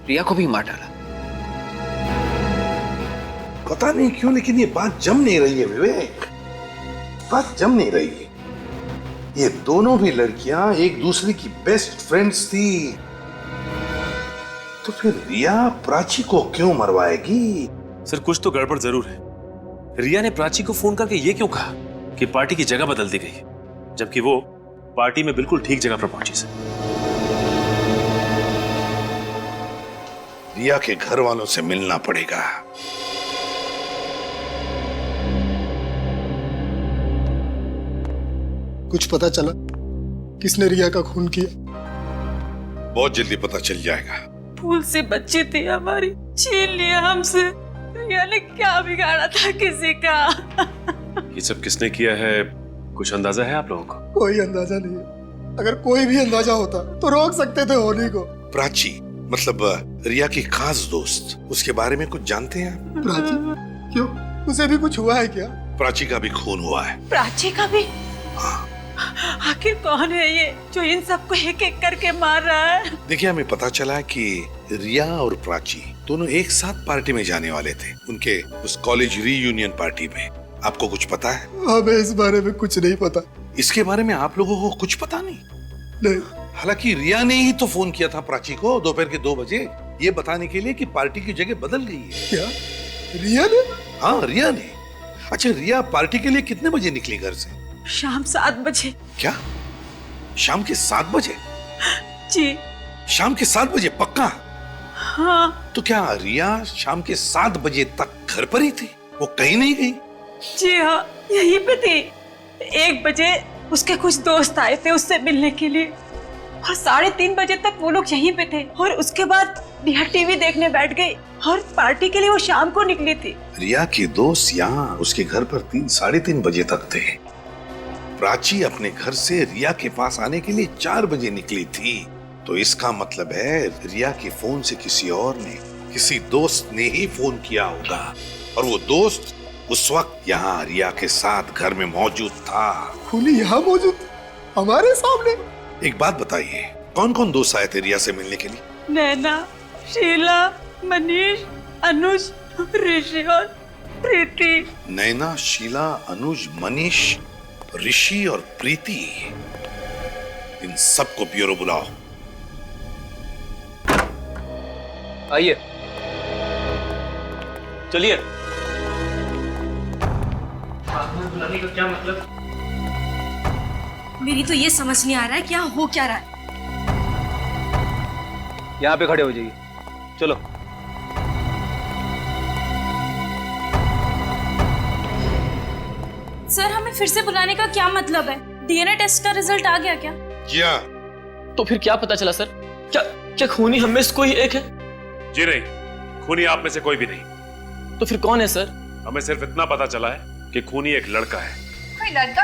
रिया को भी मार डाला। पता नहीं क्यों लेकिन ये बात जम नहीं रही है विवेक, बात जम नहीं रही है। ये दोनों भी लड़कियां एक दूसरे की बेस्ट फ्रेंड्स थी, तो फिर रिया प्राची को क्यों मरवाएगी? सर कुछ तो गड़बड़ जरूर है। रिया ने प्राची को फोन करके ये क्यों कहा कि पार्टी की जगह बदल दी गई, जबकि वो पार्टी में बिल्कुल ठीक जगह पर पहुंची। सर रिया के घर वालों से मिलना पड़ेगा। कुछ पता चला किसने रिया का खून किया? बहुत जल्दी पता चल जाएगा। भूल से बच्ची थी हमारी, छीन लिया हमसे। रिया ने क्या बिगाड़ा था किसी का? ये सब किसने किया है कुछ अंदाजा है आप लोगों को? कोई अंदाजा नहीं है। अगर कोई भी अंदाजा होता तो रोक सकते थे होली को। प्राची मतलब रिया की खास दोस्त, उसके बारे में कुछ जानते हैं आप? प्राची? क्यों, उसे भी कुछ हुआ है क्या? प्राची का भी खून हुआ है। प्राची का भी? आखिर कौन है ये जो इन सबको एक एक करके मार रहा है? देखिए हमें पता चला कि रिया और प्राची दोनों एक साथ पार्टी में जाने वाले थे, उनके उस कॉलेज रीयूनियन पार्टी में। आपको कुछ पता है? हमें इस बारे में कुछ नहीं पता। इसके बारे में आप लोगों को कुछ पता नहीं? नहीं। हालांकि रिया ने ही तो फोन किया था प्राची को दोपहर के 2 बजे ये बताने के लिए कि पार्टी की जगह बदल गई है। क्या रिया ने? हाँ रिया ने। अच्छा रिया पार्टी के लिए कितने बजे निकली घर से? शाम 7 बजे। क्या शाम के 7 बजे? जी शाम के 7 बजे पक्का? हाँ। तो क्या रिया शाम के 7 बजे तक घर पर ही थी, वो कहीं नहीं गई? जी हाँ, यहीं पे थी। 1 बजे उसके कुछ दोस्त आए थे उससे मिलने के लिए और 3:30 बजे तक वो लोग यहीं पे थे और उसके बाद रिया टीवी देखने बैठ गई और पार्टी के लिए वो शाम को निकली थी। रिया के दोस्त यहाँ उसके घर पर 3-3:30 बजे तक थे। प्राची अपने घर से रिया के पास आने के लिए 4 बजे निकली थी, तो इसका मतलब है रिया के फोन से किसी और ने, किसी दोस्त ने ही फोन किया होगा और वो दोस्त उस वक्त यहाँ रिया के साथ घर में मौजूद था। खूनी यहाँ मौजूद हमारे सामने? एक बात बताइए, कौन कौन दोस्त आए थे रिया से मिलने के लिए? नैना, शीला, मनीष, अनुज, ऋषि और प्रीति। नैना, शीला, अनुज, मनीष, ऋषि और प्रीति, इन सबको ब्यूरो बुलाओ। आइए। चलिए। बुलाने का क्या मतलब? मेरी तो ये समझ नहीं आ रहा है क्या हो क्या रहा है। यहाँ पे खड़े हो जाइए। चलो। सर हमें फिर से बुलाने का क्या मतलब है? डीएनए टेस्ट का रिजल्ट आ गया क्या? क्या तो फिर क्या पता चला सर? क्या क्या खूनी हम में से कोई एक है? जी नहीं, खूनी आप में से कोई भी नहीं। तो फिर कौन है सर? हमें सिर्फ इतना पता चला है कि खूनी एक लड़का है। कोई लड़का?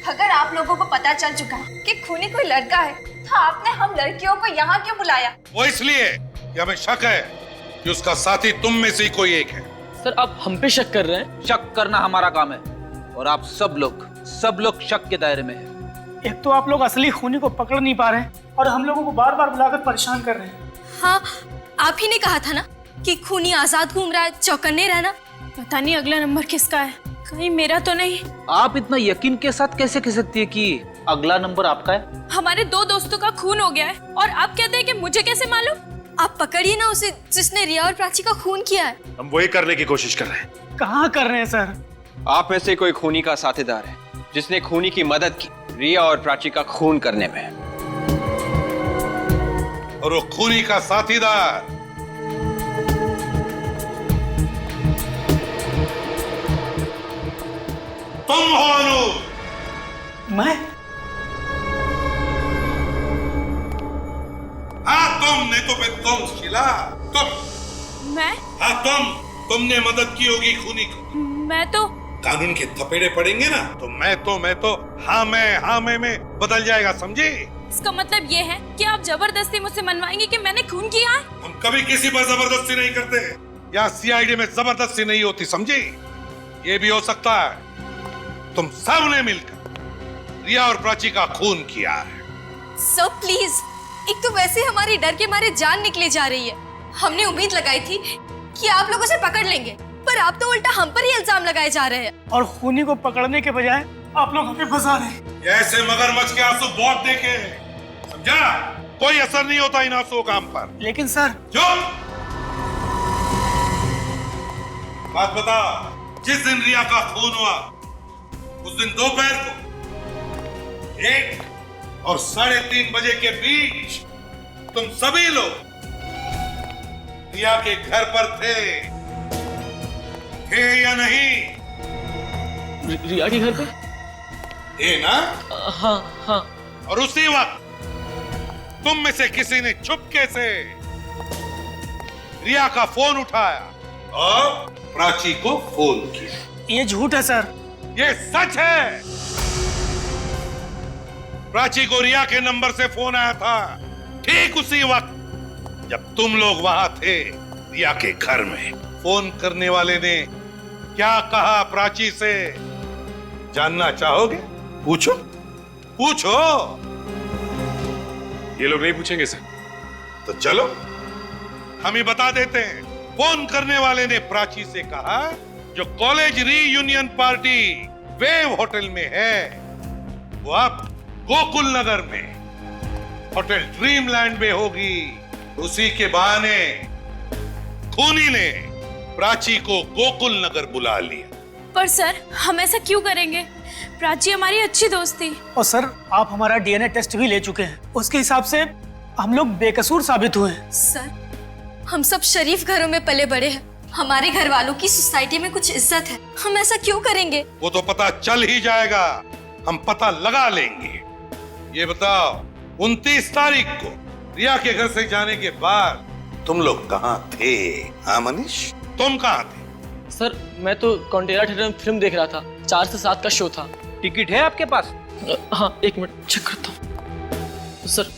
अगर आप लोगों को पता चल चुका है कि खूनी कोई लड़का है, तो आपने हम लड़कियों को यहाँ क्यों बुलाया? वो इसलिए कि हमें शक है कि उसका साथी तुम में से ही कोई एक है। सर आप हम पे शक कर रहे हैं? शक करना हमारा काम है और आप सब लोग शक के दायरे में हैं। एक तो आप लोग असली खूनी को पकड़ नहीं पा रहे हैं और हम लोगों को बार बार बुलाकर परेशान कर रहे हैं। हाँ, आप ही ने कहा था ना कि खूनी आजाद घूम रहा है, चौकन्ने रहना। पता नहीं अगला नंबर किसका है, कहीं मेरा तो नहीं। आप इतना यकीन के साथ कैसे कह सकती है कि अगला नंबर आपका है? हमारे 2 दोस्तों का खून हो गया है और आप कहते हैं कि मुझे कैसे मालूम? आप पकड़िए ना उसे जिसने रिया और प्राची का खून किया है। हम वही करने की कोशिश कर रहे हैं। कहाँ कर रहे हैं सर? आप में से कोई खूनी का साथीदार है जिसने खूनी की मदद की रिया और प्राची का खून करने में। और वो खूनी का साथीदार तुम हो अनु। मैं? हाँ तुम, नहीं तो फिर तुम शीला, तुम। मैं? हाँ तुमने मदद की होगी खूनी को। मैं तो कानून के थपेड़े पड़ेंगे ना तो मैं तो हाँ मैं बदल जाएगा, समझे? इसका मतलब ये है कि आप जबरदस्ती मुझसे मनवाएंगे कि मैंने खून किया है? हम कभी किसी पर जबरदस्ती नहीं करते। यहाँ सीआईडी में जबरदस्ती नहीं होती, समझे? ये भी हो सकता है तुम सब ने मिलकर रिया और प्राची का खून किया है। सर प्लीज, एक तो वैसे हमारी डर के मारे जान निकली जा रही है। हमने उम्मीद लगाई थी कि आप लोग उसे पकड़ लेंगे, पर आप तो उल्टा हम पर ही इल्जाम लगाए जा रहे हैं। और खूनी को पकड़ने के बजाय आप लोग हमें फंसा रहे हैं। ऐसे मगरमच्छ के आंसू बहुत देखे हैं, समझा? कोई असर नहीं होता इन आंसुओं का हम पर। लेकिन सर। चुप! बात बता, जिस दिन रिया का खून हुआ उस दिन दोपहर को 1 और 3:30 बजे के बीच तुम सभी लोग रिया के घर पर थे या नहीं? रिया के घर पे? थे ना? हाँ। और उसी वक्त तुम में से किसी ने चुपके से रिया का फोन उठाया और प्राची को फोन किया। ये झूठ है सर। ये सच है। प्राची को रिया के नंबर से फोन आया था ठीक उसी वक्त जब तुम लोग वहां थे रिया के घर में। फोन करने वाले ने क्या कहा प्राची से जानना चाहोगे? पूछो। ये लोग नहीं पूछेंगे सर। तो चलो हम ही बता देते हैं। फोन करने वाले ने प्राची से कहा जो college reunion party wave hotel में है वो अब गोकुल नगर में होटल ड्रीमलैंड में होगी। उसी के बहाने खूनी ने प्राची को गोकुल नगर बुला लिया। पर सर हम ऐसा क्यों करेंगे? प्राची हमारी अच्छी दोस्त थी। और सर आप हमारा डीएनए टेस्ट भी ले चुके हैं, उसके हिसाब से हम लोग बेकसूर साबित हुए हैं। सर हम सब शरीफ घरों में पले बड़े हैं, हमारे घर वालों की सोसाइटी में कुछ इज्जत है, हम ऐसा क्यों करेंगे? वो तो पता चल ही जाएगा, हम पता लगा लेंगे। ये बताओ 29 तारीख को रिया के घर से जाने के बाद तुम लोग कहाँ थे? हाँ मनीष, तुम कहाँ थे? सर मैं तो कॉन्टेरा थिएटर में फिल्म देख रहा था, 4 से 7 का शो था। टिकट है आपके पास? हाँ 1 मिनट चेक करता हूँ सर।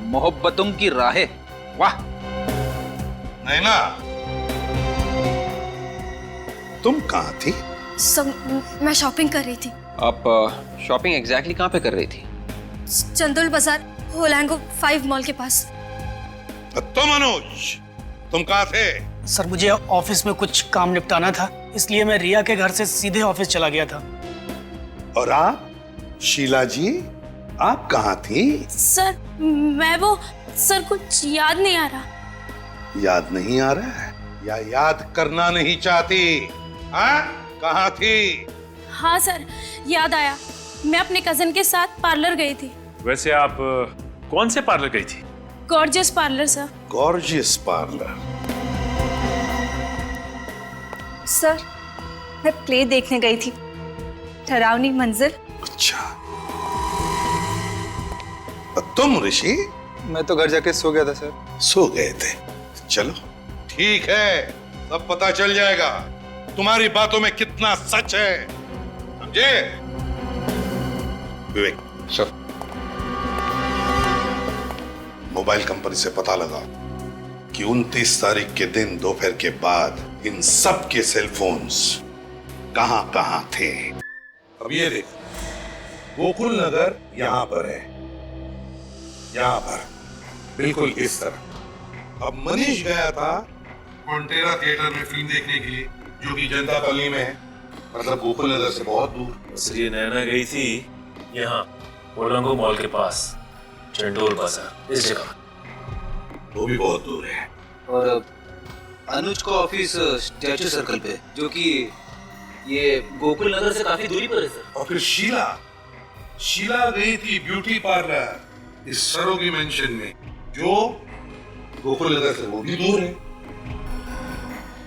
मोहब्बतों की राहें, वाह। नैना तुम कहाँ थी? सब मैं शॉपिंग कर रही थी। आप शॉपिंग एग्जैक्टली कहाँ पे कर रही थी? चंदोल बाजार होलैंगो 5 मॉल के पास। तुम अनुज तुम कहाँ थे? सर मुझे ऑफिस में कुछ काम निपटाना था, इसलिए मैं रिया के घर से सीधे ऑफिस चला गया था। और आप शीला जी आप कहाँ थी? सर मैं वो सर कुछ याद नहीं आ रहा। याद नहीं आ रहा है या याद करना नहीं चाहती? हाँ कहाँ थी? हाँ सर याद आया, मैं अपने कजन के साथ पार्लर गई थी। वैसे आप कौन से पार्लर गई थी? Gorgeous parlour sir. Gorgeous parlour? Sir मैं प्ले देखने गई थी, डरावनी मंजर। अच्छा तुम ऋषि? मैं तो घर जाके सो गया था सर। सो गए थे? चलो ठीक है, सब पता चल जाएगा तुम्हारी बातों में कितना सच है, समझे? विवेक सर, मोबाइल कंपनी से पता लगा कि 29 तारीख के दिन दोपहर के बाद इन सब के सेल फोन्स कहां थे। अब ये देख, गोकुल नगर यहां पर है, यहां पर बिल्कुल इस तरह। अब मनीष गया था मोंटेरा थिएटर में फिल्म देखने के लिए, जो कि जनता कॉलोनी में है, मतलब गोकुल नगर से बहुत दूर। सर ये नैना गई थी यहाँ पोलंगो मॉल के पास, चंडोल बाजार, इस जगह। वो भी बहुत दूर है। और अनुज का ऑफिस स्टैचू सर्कल पे, जो कि ये गोकुल नगर से काफी दूरी पर है सर। और फिर शीला गई थी ब्यूटी पार्लर इस सरोगी मेंशन में, जो गोकुल नगर से वो भी दूर है।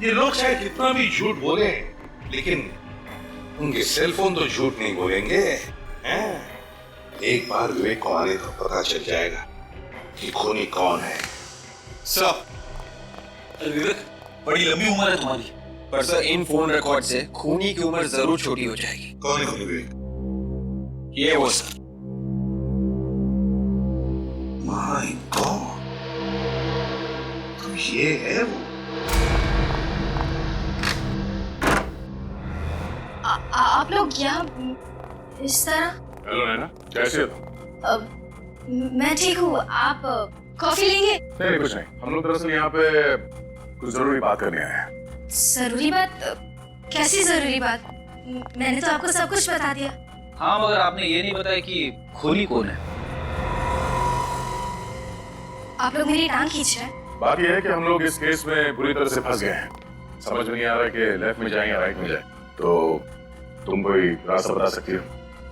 ये लोग शायद कितना भी झूठ बोले, लेकिन उनके सेलफोन तो झूठ नहीं बोलेंगे, हैं? एक बार विवेक को आने तो पता चल जाएगा कि खूनी कौन है। सर विवेक, बड़ी लंबी उम्र है तुम्हारी, पर सर इन फोन रिकॉर्ड से खूनी की उम्र जरूर छोटी हो जाएगी। कौन है खूनी विवेक? ये वो सर। माय गॉड, तो ये है वो। आप लोग यहाँ इस तरह? हेलो नैना, कैसे हो तुम? मैं ठीक हूँ, आप कॉफी लेंगे? नहीं कुछ नहीं, हम लोग दरअसल यहाँ पे कुछ जरूरी बात करने आए हैं। जरूरी बात? कैसी जरूरी बात? मैंने तो आपको सब कुछ बता दिया। हाँ, मगर आपने ये नहीं बताया कि खूनी कौन है। आप लोग मेरी टांग खींच रहे हैं। बात यह है कि हम लोग इस केस में बुरी तरह से फंस गए हैं। समझ में नहीं आ रहा कि लेफ्ट में जाए या राइट में जाए, तो तुम कोई रास्ता बता सकती हो?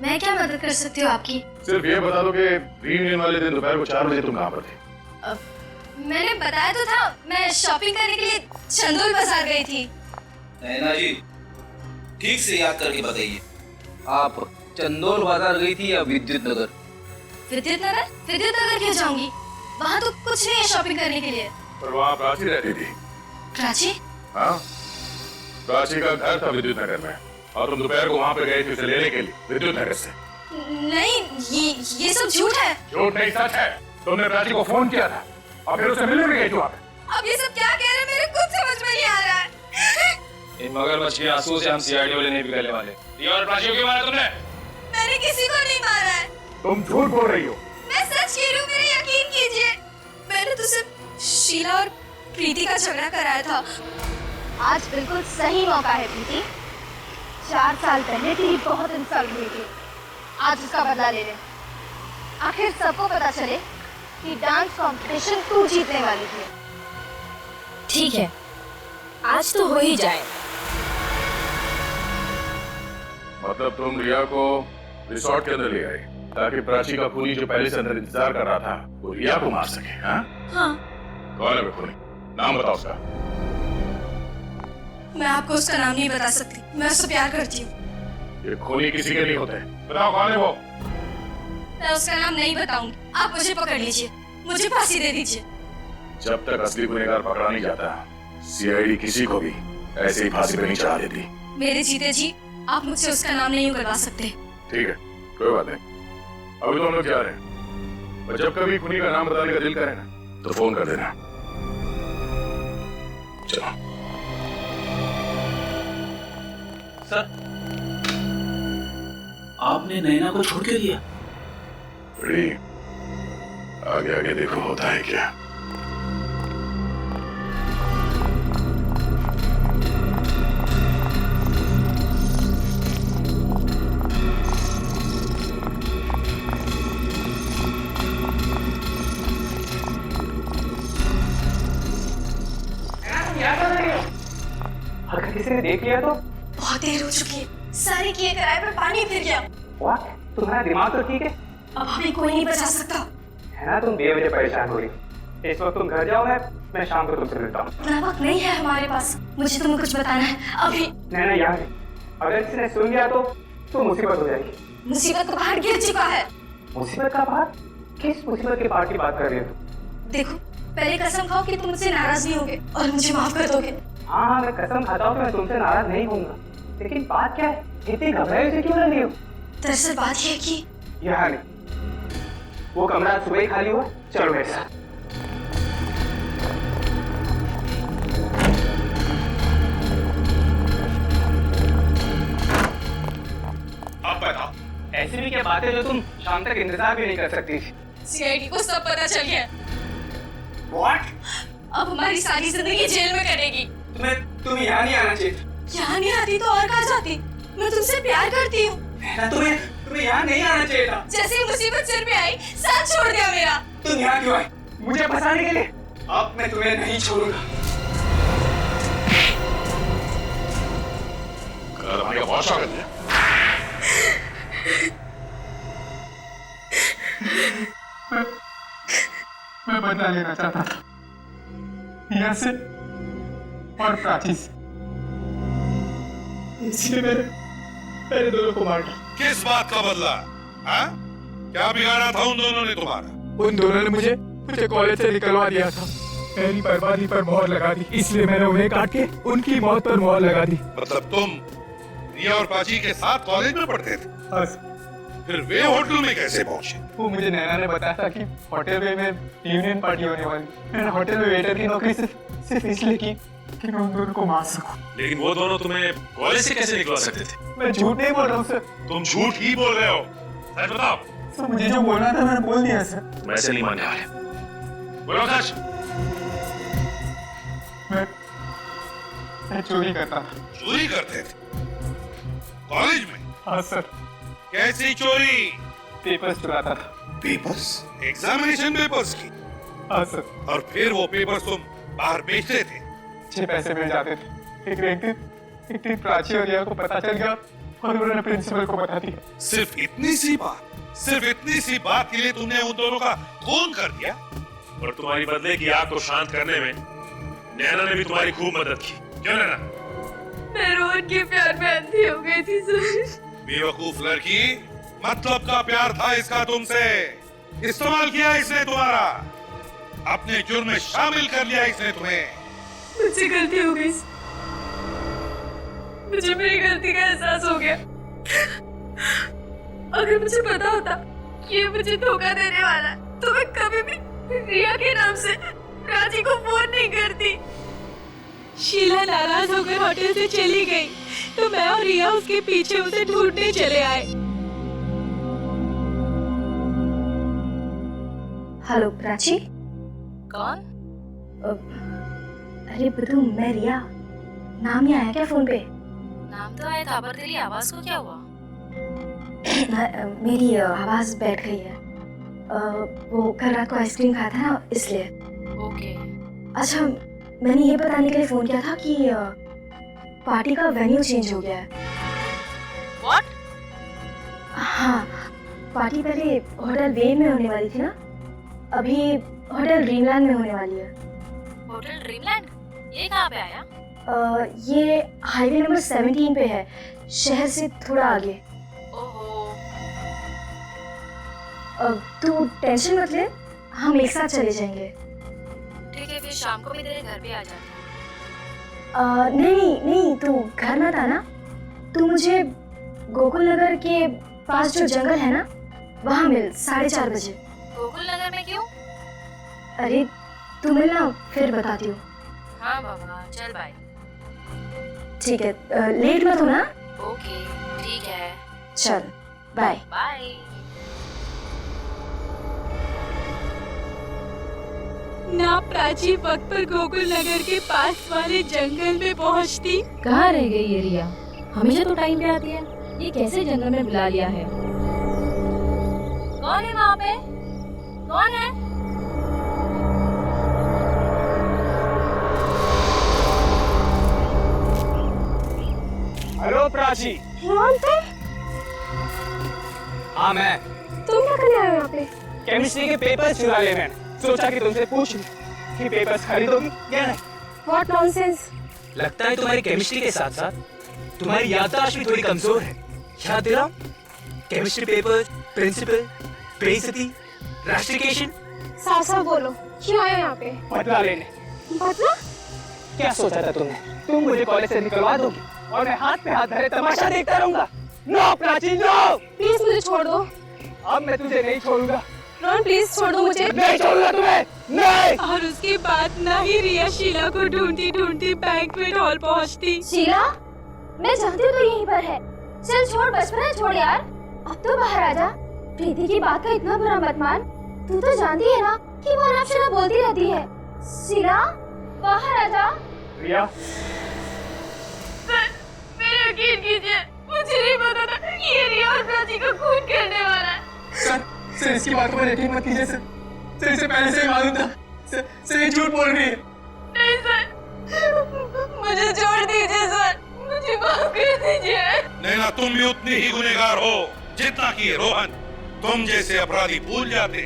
मैं क्या मदद कर सकती हूँ आपकी? सिर्फ ये बता दो कि रियूनियन वाले दिन दोपहर को 4 बजे तुम कहाँ पर थी? मैंने बताया तो था, मैं शॉपिंग करने के लिए चंदोल बाजार गई थी। नैना जी, ठीक से याद करके बताइए, आप चंदोल बाजार गई थी या विद्युत नगर? विद्युत नगर? विद्युत नगर क्यों जाऊंगी? वहाँ तो कुछ नहीं है शॉपिंग करने के लिए। पर वहाँ प्राची रहती थी। प्राची? हाँ, प्राची का घर था विद्युत नगर में, और तुम दोपहर को वहाँ पे गए थे उसे लेने के लिए विद्युत नगर से। नहीं, ये सब झूठ है। झूठ नहीं, सच है। तुमने प्राची को फोन किया था और फिर उसे मिलने भी गई थी वहाँ पे। अब ये सब क्या कह रहे हैं, मेरे कुछ समझ में नहीं आ रहा है। इन मगरमच्छ के आंसू से हम सीआईडी वाले नहीं बिगड़ने वाले। ये और प्राची को क्यों मारा तुमने? मैंने किसी को नहीं मारा है। तुम झूठ बोल रही हो। मैं सच कह रही हूँ, मेरा यकीन कीजिए। मैंने तो सिर्फ शीला और प्रीति का झगड़ा कराया था। आज बिल्कुल सही मौका है प्रीति। 4 साल पहले तेरी बहुत इंसल्ट हुई थी, आज उसका बदला ले ले। आखिर सबको पता चले कि डांस कंपटीशन तू जीतने वाली थी। ठीक है, आज तो हो ही जाए। मतलब तुम रिया को रिसोर्ट के अंदर ले आए ताकि प्राची का खूनी जो पहले से अंदर इंतजार कर रहा था वो रिया को मार सके, हाँ? हाँ। कौन है वो खूनी? नाम बताओ उसका। मैं आपको उसका नाम नहीं बता सकती, मैं उससे प्यार करती हूँ। ये खूनी किसी के नहीं होते। बताओ कौन है वो? मैं उसका नाम नहीं बताऊंगी, आप मुझे पकड़ लीजिए, मुझे फांसी दे दीजिए। जब तक असली गुनहगार पकड़ा नहीं जाता, सीआईडी किसी को भी ऐसे ही फांसी पे नहीं चढ़ा देती। मेरे जीते जी आप मुझसे उसका नाम नहीं उगलवा सकते। ठीक है, कोई बात नहीं, अभी तो हम लोग जा रहे हैं, और जब कभी खूनी का नाम बताने का दिल करे ना तो फोन कर देना। चलो। सर, आपने नैना को छोड़ के दिया? बड़ी आगे आगे देखो होता है क्या। अगर किसी ने देख लिया तो? बहुत देर हो चुकी है, सारे किए कराए पर पानी फिर गया। What? तुम्हारा दिमाग तो ठीक है? अब हमें कोई नहीं बचा सकता। है ना, तुम बेवजह परेशान हो रही। इस वक्त तुम घर जाओ, मैं शाम को तुमसे मिलता हूँ। इतना वक्त नहीं है हमारे पास, मुझे तुम्हें कुछ बताना है अभी। नैना यहाँ है, अगर किसी ने सुन लिया तो मुसीबत हो जाएगी। मुसीबत का पहाड़ गिर चुका है। मुसीबत का पहाड़? किस मुसीबत के पार्ट की बात कर रही हो? देखो, पहले कसम खाओ कि तुम मुझसे नाराज नहीं होगे और मुझे माफ कर दोगे। हाँ, मैं कसम खाता हूँ कि मैं तुमसे नाराज नहीं होऊंगा, लेकिन बात क्या है? इतनी घबराई से क्यों रही हो? दरअसल बात यह है कि यहाँ नहीं, वो कमरा सुबह ही खाली हुआ, चलो मेरे साथ। अब बताओ, ऐसी भी क्या बातें जो तुम शाम तक इंतजार भी नहीं कर सकती थी? सीआईडी को सब पता चल गया। What? अब हमारी सारी जिंदगी जेल में कटेगी। तुम्हें यहाँ नहीं आना चाहिए। यहाँ नहीं आती तो और कहाँ जाती? मैं तुमसे प्यार करती हूँ। तुम्हें यहाँ नहीं आना चाहिए था। जैसे ही मुसीबत सिर पे आई, साथ छोड़ दिया मेरा। तुम यहाँ क्यों आई? मुझे फंसाने के लिए? अब मैं तुम्हें नहीं छोड़ूंगा। घर आने का बहुत स्वागत है। मैं बदला लेना चाहता था यहाँ से और प्राची से, इसलिए मैंने दोनों को मार डाला। किस बात का बदला? हाँ? क्या बिगाड़ा था उन दोनों ने तुम्हारा? उन दोनों ने मुझे कॉलेज से निकलवा दिया था। मेरी बर्बादी पर मोहर लगा दी, इसलिए मैंने उन्हें काट के उनकी मौत पर मोहर लगा दी। मतलब तुम रिया और प्राची के साथ कॉलेज में पढ़ते थे? हाँ। फिर वे होटल में कैसे पहुंचे? वो मुझे नैना ने बताया था कि होटल में यूनियन पार्टी होने वाली। मैंने होटल में वेटर की नौकरी सिर्फ इसलिए की कि मैं उन दोनों को मार सकूं। लेकिन वो दोनों तुम्हें कॉलेज से कैसे निकलवा सकते थे? मैं झूठ नहीं बोल रहा हूँ सर। तुम झूठ ही बोल रहे हो, सच बताओ। सर, मुझे जो बोलना था मैंने बोल दिया सर। मैं ऐसे नहीं मानने वाले, बोलो सच। मैं चोरी करता था। चोरी करते थे कॉलेज में? हाँ सर। कैसी चोरी? पेपर्स चुराता था। पेपर्स? एग्जामिनेशन पेपर्स की? हाँ सर। और फिर वो पेपर्स तुम बाहर बेचते थे? 6 पैसे मिल जाते थे। एक दिन प्राची और रिया को पता चल गया और उन्होंने प्रिंसिपल को बता दिया। सिर्फ इतनी सी बात के लिए तुमने उन दोनों का खून कर दिया? और तुम्हारी बदले की आग को शांत करने में नैना ने भी तुम्हारी खूब मदद की, क्यों नैना? मैं रोहन के प्यार में अंधी हो गई थी सर। बेवकूफ लड़की, मतलब का प्यार था इसका तुमसे। इस्तेमाल किया इसने तुम्हारा, अपने जुर्म में शामिल कर लिया इसने तुम्हें। मुझसे गलती हो गई, मुझे मेरी गलती का एहसास हो गया। अगर मुझे पता होता कि ये मुझे धोखा देने वाला है, तो मैं कभी भी रिया के नाम से प्राची को फोन नहीं करती। शीला नाराज होकर होटल से चली गई, तो मैं और रिया उसके पीछे उसे ढूंढने चले आए। हेलो प्राची। कौन? अरे बधू, मैं रिया। नाम नहीं आया क्या फोन पे? नाम तो आया था, पर तेरी आवाज को क्या हुआ? मेरी आवाज बैठ गई है। वो कल रात को आइसक्रीम खाया था ना, इसलिए। ओके। अच्छा, मैंने ये बताने के लिए फोन किया था कि पार्टी का वेन्यू चेंज हो गया है। What? हाँ, पार्टी पहले होटल वेव में होने वाली थी ना, अभी होटल ड्रीमलैंड में होने वाली है। Hotel dreamland? ये कहाँ पे आया? ये हाईवे नंबर 17 पे है, शहर से थोड़ा आगे। तू टेंशन मत ले, हम एक साथ चले जाएंगे। ठीक है, फिर शाम को भी तेरे घर पे आ जाते। नहीं, तू घर मत आना। तू मुझे गोकुल नगर के पास जो जंगल है ना, वहाँ मिल 4:30 बजे। गोकुल नगर में क्यों? अरे तू मिलना, फिर बताती हूँ। हाँ बाबा, चल बाय। ठीक है, लेट मत होना। ओके, ठीक है। चल, बाय। बाय। ना प्राची वक्त पर गोकुल नगर के पास वाले जंगल में पहुंचती। कहाँ रह गई ये रिया? हमेशा तो टाइम पे आती है, ये कैसे जंगल में बुला लिया है? कौन है वहाँ पे? कौन है? हेलो प्राची। कौन थे? हाँ मैं। तुम क्या करने आए हो यहाँ पे? केमिस्ट्री के पेपर्स चुरा ले मैंने। सोचा कि तुमसे पूछ लूं कि पेपर्स खरीदोगी या नहीं। What nonsense? लगता है तुम्हारी केमिस्ट्री के साथ साथ तुम्हारी याददाश्त भी थोड़ी कमजोर है। याद दिलाऊं? केमिस्ट्री पेपर, प्रिंसिपल, बेइज्जती, रास्टिकेशन। साफ साफ बोलो, क्यों आए हो यहाँ पे? बदला लेने। बदला? क्या सोचा था तुमने? तुम मुझे कॉलेज से निकलवा दोगी और मैं हाथ पे हाथ धरे तमाशा देखता रहूंगा। No Prachi, no. प्लीज मुझे छोड़ दो। अब मैं तुझे नहीं छोड़ूंगा। रोहन प्लीज छोड़ दो मुझे। नहीं छोड़ूंगा तुम्हें, नहीं। और उसके बाद ना ही रिया शीला को ढूंढती ढूंढती बैंक्वेट हॉल पहुंचती। शीला, मैं जानती हूँ तो यहीं पर है। चल छोड़, बचपन है, छोड़ यार। अब तो बाहर आ जा। प्रीति की बात का इतना बुरा मत मान। तू तो जानती है ना कि वो अनाप बोलती रहती है। शीला, बाहर आ जा। रिया, सर, मेरा यकीन कीजिए, मुझे नहीं पता था कि ये रिया और प्राची को खून करने वाला है। सर इसकी बातों पर यकीन मत कीजिए सर। सर इसे पहले से ही मालूम था। सर ये झूठ बोल रही है। नहीं सर, मुझे छोड़ दीजिए सर, मुझे माफ कर दीजिए। नैना, तुम भी उतनी ही गुनहगार हो जितना कि रोहन। तुम जैसे अपराधी भूल जाते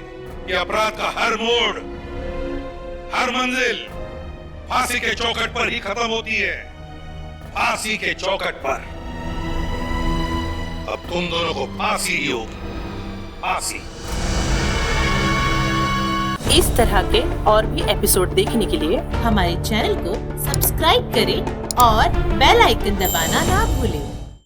कि अपराध का हर मोड़, हर मंजिल फांसी के चौखट पर ही खत्म होती है। फांसी के चौखट पर। अब तुम दोनों को फांसी ही होगी, फांसी। इस तरह के और भी एपिसोड देखने के लिए हमारे चैनल को सब्सक्राइब करें और बेल आइकन दबाना ना भूलें।